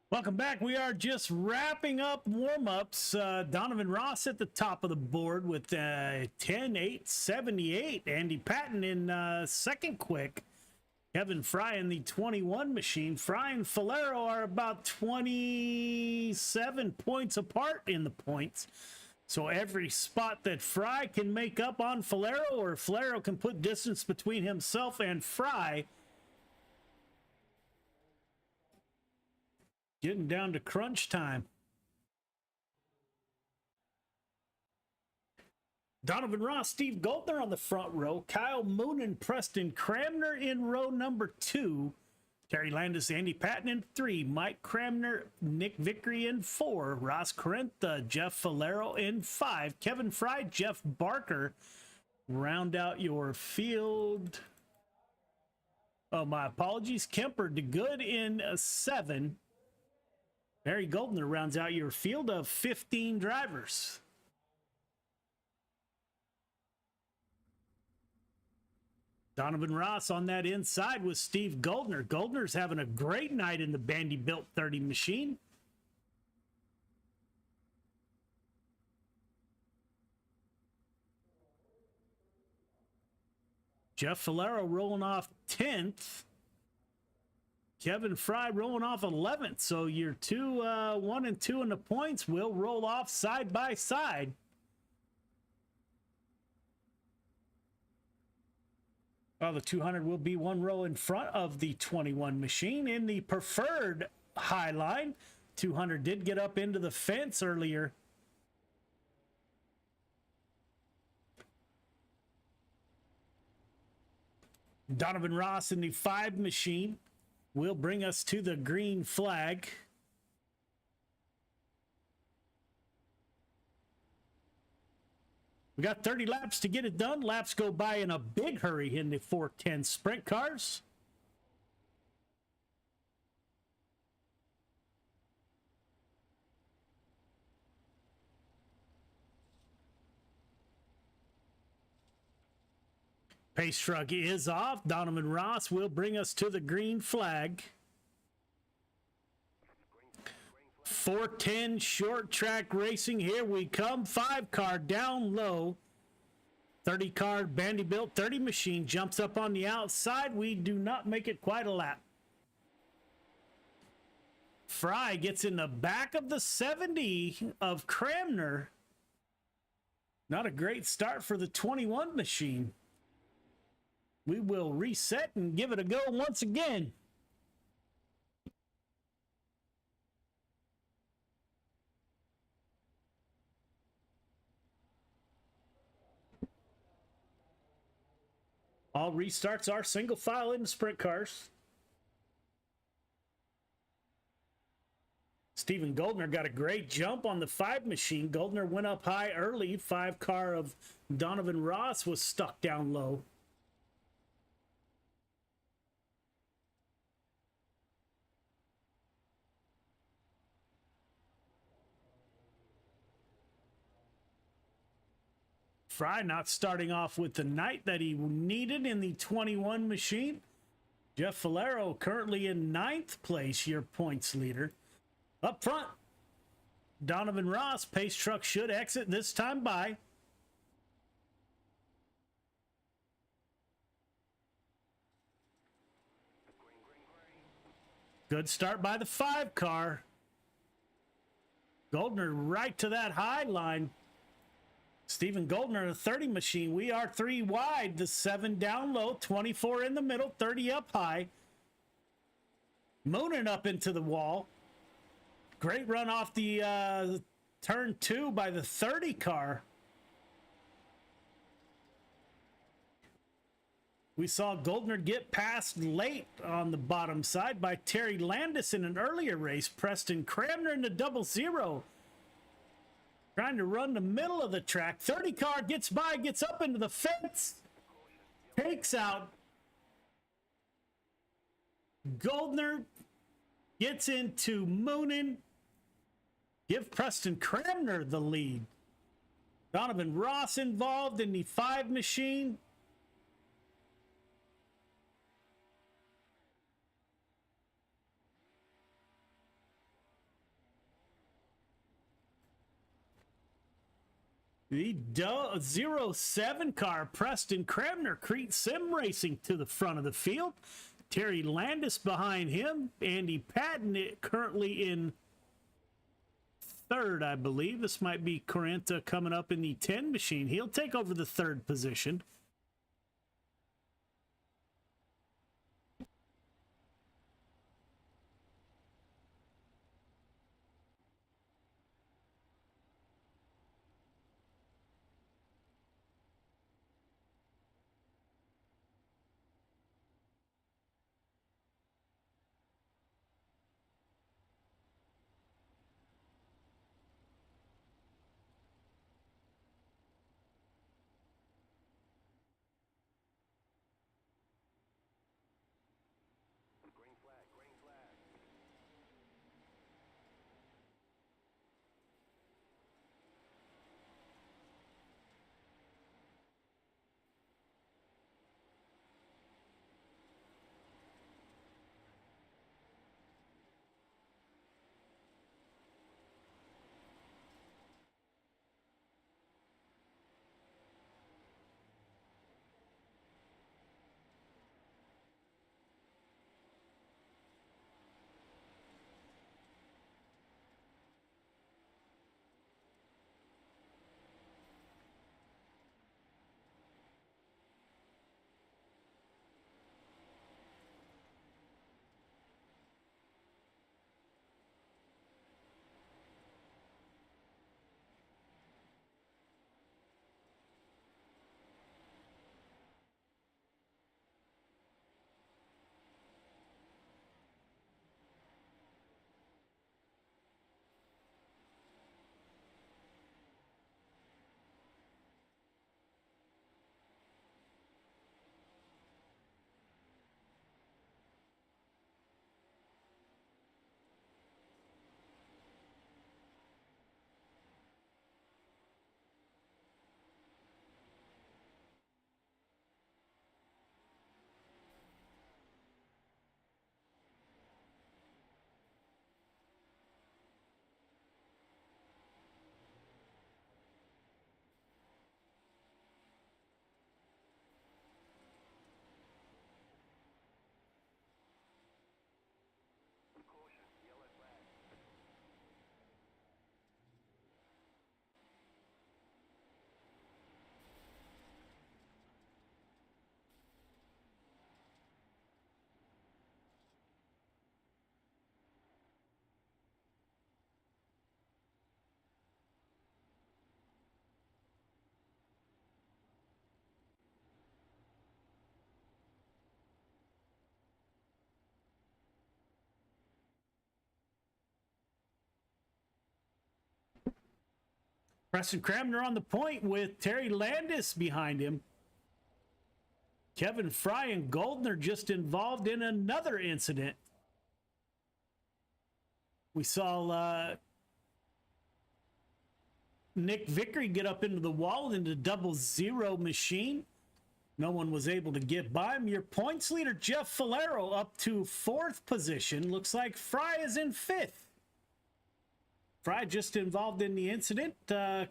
Welcome back. We are just wrapping up warm-ups. Donovan Ross at the top of the board with 10.878. Andy Patton in second quick. Kevin Fry in the 21 machine. Fry and Falero are about 27 points apart in the points. So every spot that Fry can make up on Falero, or Falero can put distance between himself and Fry, getting down to crunch time. Donovan Ross, Steve Goldner on the front row. Kyle Moon and Preston Cramner in row number 2. Terry Landis, Andy Patton in 3. Mike Cramner, Nick Vickery in 4. Ross Carentha, Jeff Falero in 5. Kevin Fry, Jeff Barker round out your field. Oh, my apologies. Kemper DeGood in 7. Barry Goldner rounds out your field of 15 drivers. Donovan Ross on that inside with Steve Goldner. Goldner's having a great night in the Vanderbilt 30 machine. Jeff Falero rolling off 10th. Kevin Fry rolling off 11th. So your 1 and 2 in the points will roll off side by side. Well, the 200 will be one row in front of the 21 machine in the preferred high line. 200 did get up into the fence earlier. Donovan Ross in the 5 machine will bring us to the green flag. We got 30 laps to get it done. Laps go by in a big hurry in the 410 sprint cars. Pace truck is off. Donovan Ross will bring us to the green flag. 410 short track racing. Here we come. 5 car down low. 30 car Vanderbilt 30 machine jumps up on the outside. We do not make it quite a lap. Fry gets in the back of the 70 of Cramner. Not a great start for the 21 machine. We will reset and give it a go once again. All restarts are single file in the sprint cars. Stephen Goldner got a great jump on the 5 machine. Goldner went up high early. 5 car of Donovan Ross was stuck down low. Fry not starting off with the night that he needed in the 21 machine. Jeff Falero currently in 9th place, your points leader. Up front, Donovan Ross. Pace truck should exit this time by. Good start by the 5 car. Goldner right to that high line. Stephen Goldner, the 30 machine. We are 3 wide. The 7 down low, 24 in the middle, 30 up high. Mooning up into the wall. Great run off the turn 2 by the 30 car. We saw Goldner get passed late on the bottom side by Terry Landis in an earlier race. Preston Cramner in the 00. Trying to run the middle of the track. 30 car gets by, gets up into the fence. Takes out Goldner. Gets into Moonin. Give Preston Cramner the lead. Donovan Ross involved in the 5 machine. The 07 car, Preston Cramner, Crete Sim Racing to the front of the field. Terry Landis behind him. Andy Patton currently in third, I believe. This might be Corenta coming up in the 10 machine. He'll take over the third position. Preston Cramner on the point with Terry Landis behind him. Kevin Fry and Goldner just involved in another incident. We saw Nick Vickery get up into the wall into the 00 machine. No one was able to get by him. Your points leader, Jeff Falero, up to 4th position. Looks like Fry is in 5th. Fry just involved in the incident,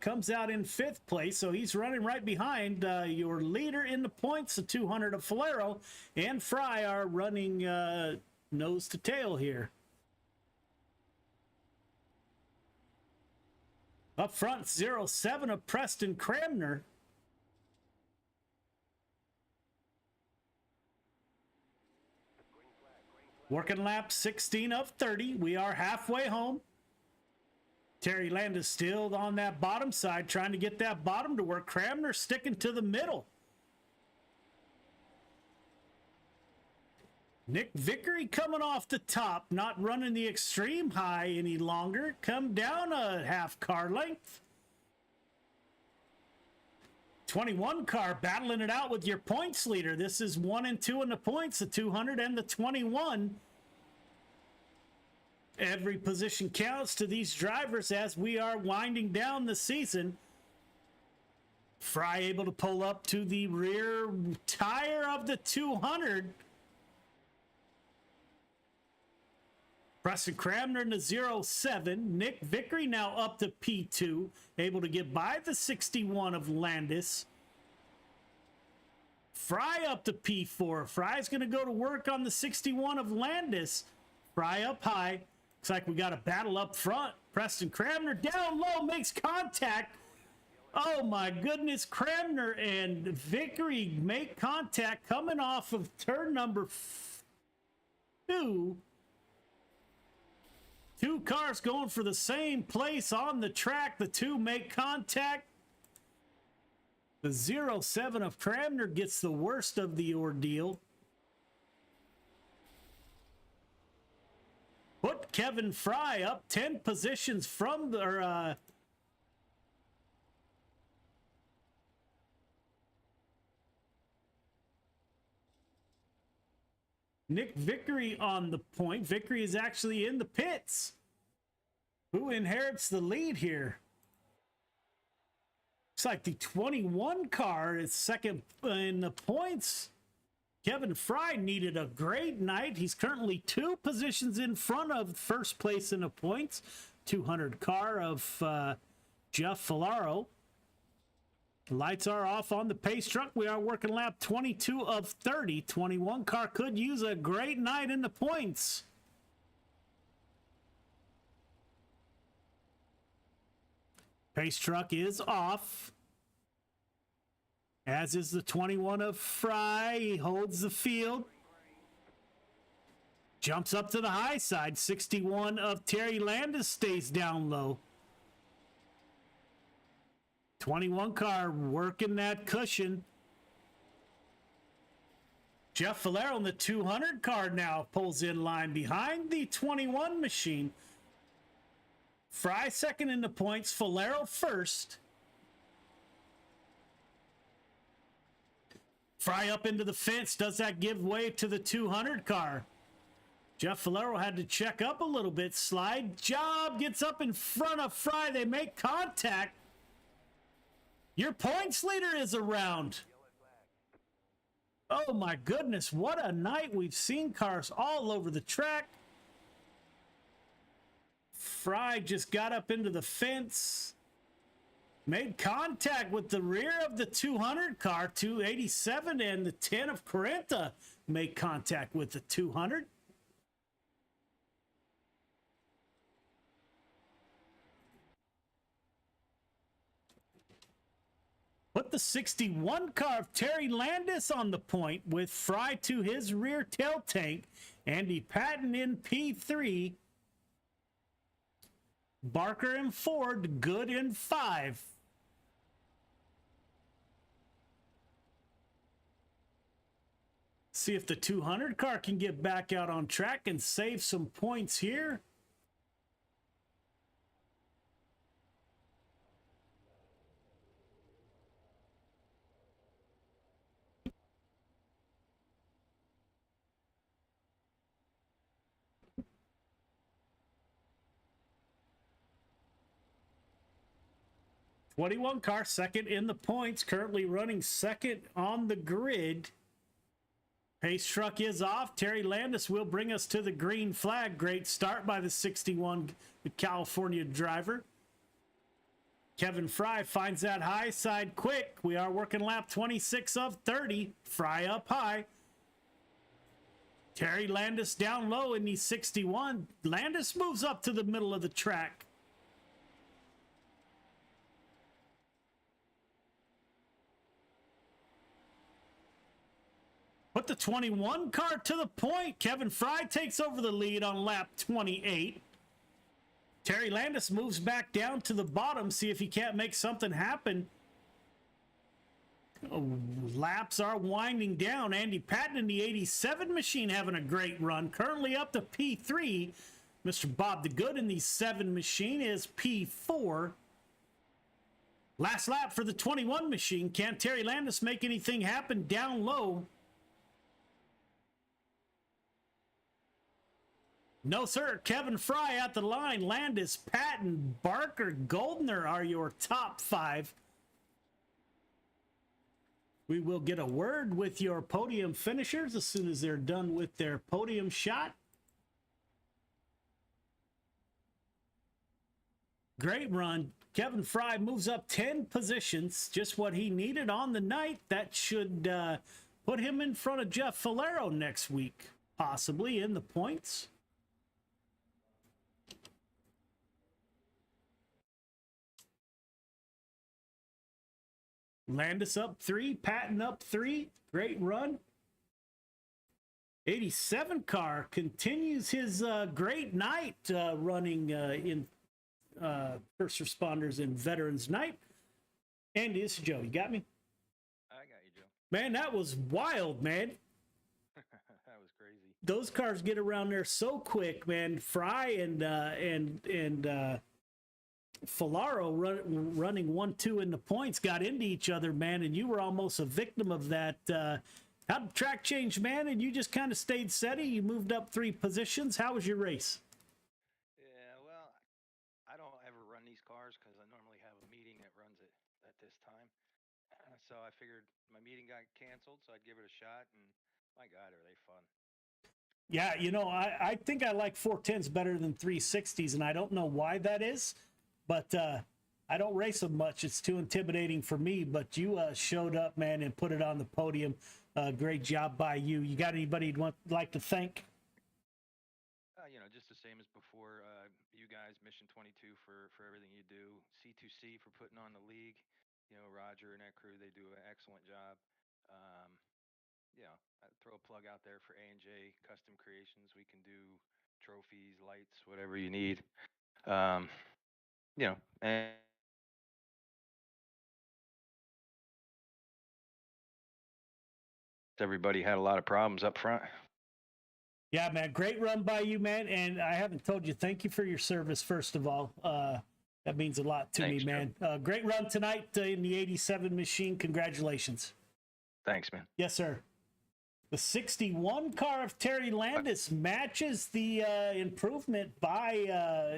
comes out in 5th place, so he's running right behind your leader in the points, the 200 of Falero, and Fry are running nose to tail here. Up front, 07 of Preston Cramner. Working lap 16 of 30. We are halfway home. Terry Landis still on that bottom side, trying to get that bottom to work. Cramner sticking to the middle. Nick Vickery coming off the top, not running the extreme high any longer. Come down a half car length. 21 car battling it out with your points leader. This is 1 and 2 in the points, the 200 and the 21. Every position counts to these drivers as we are winding down the season. Fry able to pull up to the rear tire of the 200. Preston Cramner in the 07. Nick Vickery now up to P2, able to get by the 61 of Landis. Fry up to P4. Fry's going to go to work on the 61 of Landis. Fry up high. Looks like we got a battle up front. Preston Cramner down low, makes contact. Oh my goodness, Cramner and Vickery make contact coming off of turn number 2. Two cars going for the same place on the track. The two make contact. The 07 of Cramner gets the worst of the ordeal. Put Kevin Fry up 10 positions from the... Nick Vickery on the point. Vickery is actually in the pits. Who inherits the lead here? Looks like the 21 car is second in the points. Kevin Fry needed a great night. He's currently 2 positions in front of first place in the points. 200 car of Jeff Filaro. The lights are off on the pace truck. We are working lap 22 of 30. 21 car could use a great night in the points. Pace truck is off. As is the 21 of Fry. He holds the field. Jumps up to the high side. 61 of Terry Landis stays down low. 21 car working that cushion. Jeff Filaro in the 200 car now pulls in line behind the 21 machine. Fry second in the points. Filaro first. Fry up into the fence. Does that give way to the 200 car? Jeff Filaro had to check up a little bit. Slide job gets up in front of Fry. They make contact. Your points leader is around. Oh my goodness, what a night. We've seen cars all over the track. Fry just got up into the fence. Made contact with the rear of the 200 car. 287 and the 10 of Carenta make contact with the 200. Put the 61 car of Terry Landis on the point with Fry to his rear tail tank. Andy Patton in P3. Barker and Ford good in 5. See if the 200 car can get back out on track and save some points here. '21 car second in the points, currently running second on the grid. Pace truck is off. Terry Landis will bring us to the green flag. Great start by the 61 California driver. Kevin Fry finds that high side quick. We are working lap 26 of 30. Fry up high. Terry Landis down low in the 61. Landis moves up to the middle of the track. Put the 21 car to the point. Kevin Fry takes over the lead on lap 28. Terry Landis moves back down to the bottom, see if he can't make something happen. Laps are winding down. Andy Patton in the 87 machine having a great run. Currently up to P3. Mr. Bob the Good in the 7 machine is P4. Last lap for the 21 machine. Can Terry Landis make anything happen down low? No, sir. Kevin Fry at the line. Landis, Patton, Barker, Goldner are your top 5. We will get a word with your podium finishers as soon as they're done with their podium shot. Great run. Kevin Fry moves up 10 positions, just what he needed on the night. That should put him in front of Jeff Falero next week, possibly in the points. Landis up 3, Patton up 3. Great run. 87 car continues his great night running in first responders and veterans night. Andy, this is Joe. You got me? I got you, Joe. Man, that was wild, man. That was crazy. Those cars get around there so quick, man. Fry and Falaro running 1-2 in the points got into each other, man, and you were almost a victim of that. How'd the track change, man? And you just kind of stayed steady. You moved up 3 positions. How was your race? Yeah, well, I don't ever run these cars because I normally have a meeting that runs it at this time. So I figured my meeting got canceled, so I'd give it a shot. And my God, are they fun? Yeah, you know, I think I like 410's better than 360s, and I don't know why that is, but I don't race them much. It's too intimidating for me, but you showed up, man, and put it on the podium. Great job by you. You got anybody you'd like to thank? You know, just the same as before. You guys, Mission 22, for everything you do. C2C for putting on the league. You know, Roger and that crew, they do an excellent job. You know, I'd throw a plug out there for A&J Custom Creations. We can do trophies, lights, whatever you need. You know, and everybody had a lot of problems up front. Yeah, man, great run by you, man. And I haven't told you, thank you for your service, first of all. That means a lot to me, man. Great run tonight in the 87 machine. Congratulations. Thanks, man. Yes, sir. The 61 car of Terry Landis matches the improvement by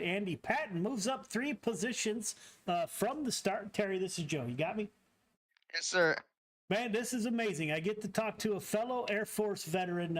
Andy Patton. Moves up 3 positions from the start. Terry, this is Joe. You got me? Yes, sir. Man, this is amazing. I get to talk to a fellow Air Force veteran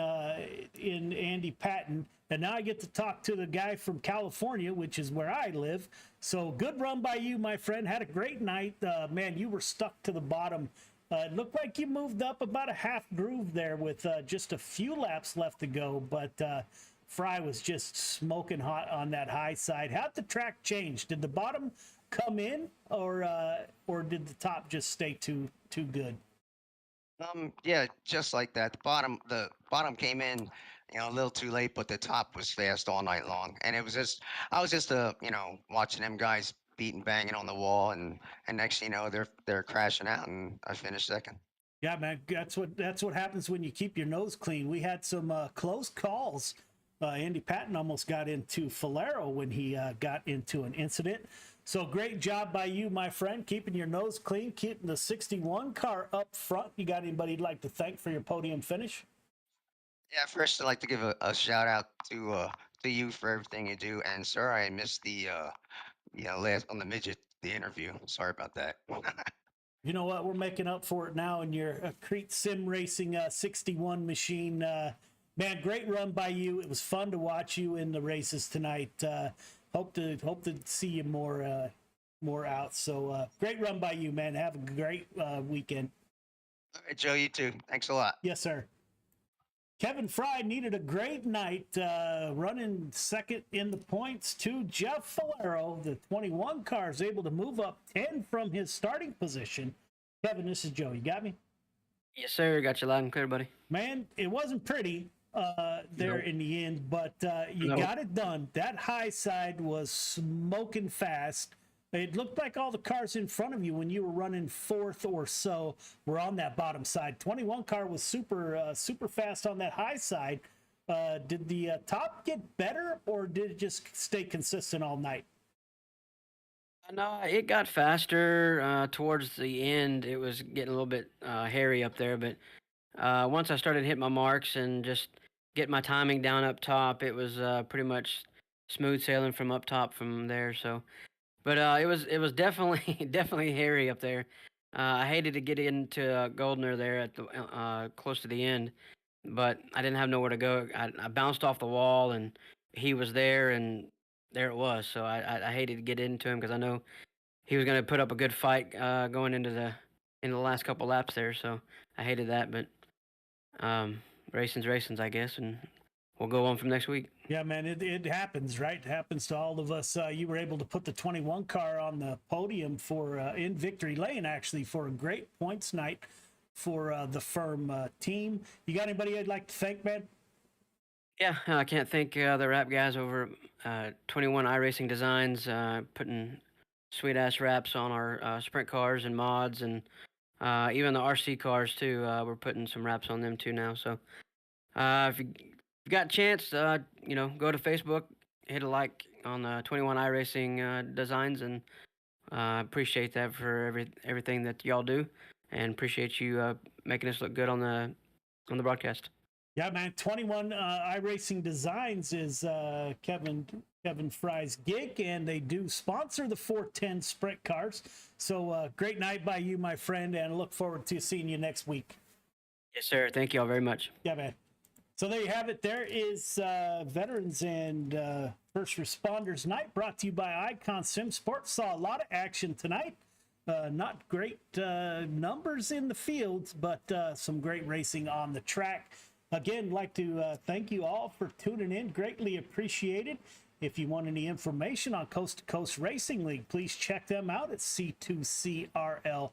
in Andy Patton, and now I get to talk to the guy from California, which is where I live. So good run by you, my friend. Had a great night. Man, you were stuck to the bottom. It looked like you moved up about a half groove there with just a few laps left to go, but Fry was just smoking hot on that high side. How'd the track change? Did the bottom come in, or did the top just stay too good? Yeah, just like that. The bottom came in, you know, a little too late, but the top was fast all night long. And it was just, I was just, you know, watching them guys beating, banging on the wall, and next thing you know, they're crashing out, and I finished second. Yeah, man, that's what happens when you keep your nose clean. We had some close calls. Andy Patton almost got into Falero when he got into an incident. So great job by you, my friend, keeping your nose clean, keeping the 61 car up front. You got anybody you'd like to thank for your podium finish? Yeah, first I'd like to give a shout out to you for everything you do. And sir, I missed the last on the midget, the interview. Sorry about that. You know what? We're making up for it now in your Crete Sim Racing 61 machine. Man, great run by you. It was fun to watch you in the races tonight. Hope to see you more out. So great run by you, man. Have a great weekend. All right, Joe, you too. Thanks a lot. Yes, sir. Kevin Fry needed a great night, running second in the points to Jeff Falero. The 21 car is able to move up 10 from his starting position. Kevin, this is Joe. You got me? Yes, sir. Got you loud and clear, buddy. Man, it wasn't pretty there in the end, but you got it done. That high side was smoking fast. It looked like all the cars in front of you when you were running fourth or so were on that bottom side. 21 car was super fast on that high side. Did the top get better, or did it just stay consistent all night? No, it got faster towards the end. It was getting a little bit hairy up there, but once I started hitting my marks and just getting my timing down up top, it was pretty much smooth sailing from up top from there. So. But it was definitely hairy up there. I hated to get into Goldner there at the close to the end, but I didn't have nowhere to go. I bounced off the wall, and he was there, and there it was. So I hated to get into him because I know he was going to put up a good fight going into the last couple laps there. So I hated that, but racing's, I guess, and we'll go on from next week. Yeah, man, it happens, right? It happens to all of us. You were able to put the 21 car on the podium for in victory lane, actually, for a great points night for the firm team. You got anybody I'd like to thank, man? Yeah, I can't thank the wrap guys over 21 iRacing Designs putting sweet ass wraps on our sprint cars and mods, and even the RC cars too. We're putting some wraps on them too now. So if you got a chance, go to Facebook, hit a like on the 21 iRacing Designs, and appreciate that for everything that y'all do, and appreciate you making us look good on the broadcast. Yeah, man. 21 iRacing Designs is Kevin Fry's gig, and they do sponsor the 410 sprint cars. So great night by you, my friend, and look forward to seeing you next week. Yes, sir. Thank you all very much. Yeah, man. So there you have it. There is Veterans and First Responders Night, brought to you by Icon Sim Sports. Saw a lot of action tonight. Not great numbers in the fields, but some great racing on the track. Again, like to thank you all for tuning in. Greatly appreciated. If you want any information on Coast to Coast Racing League, please check them out at c2crl.com.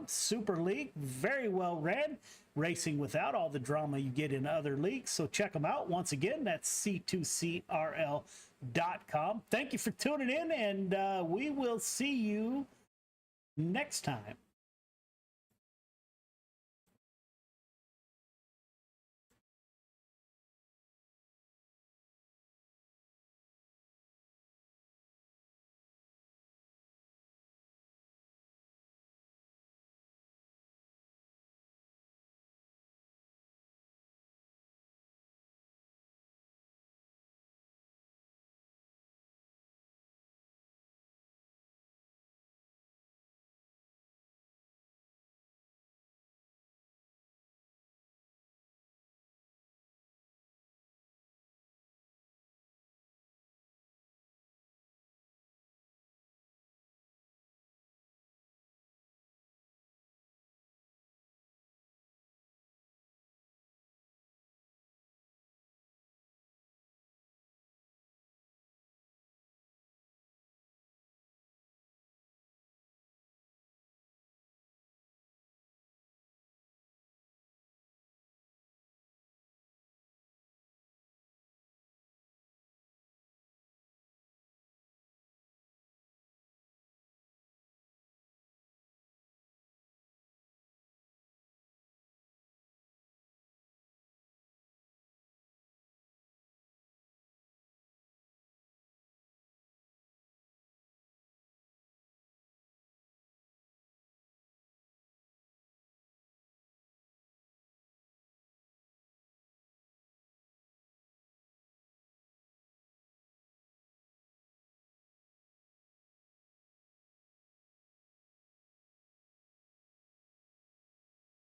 Super League, very well ran, racing without all the drama you get in other leagues. So check them out. Once again, that's c2crl.com. Thank you for tuning in, and we will see you next time.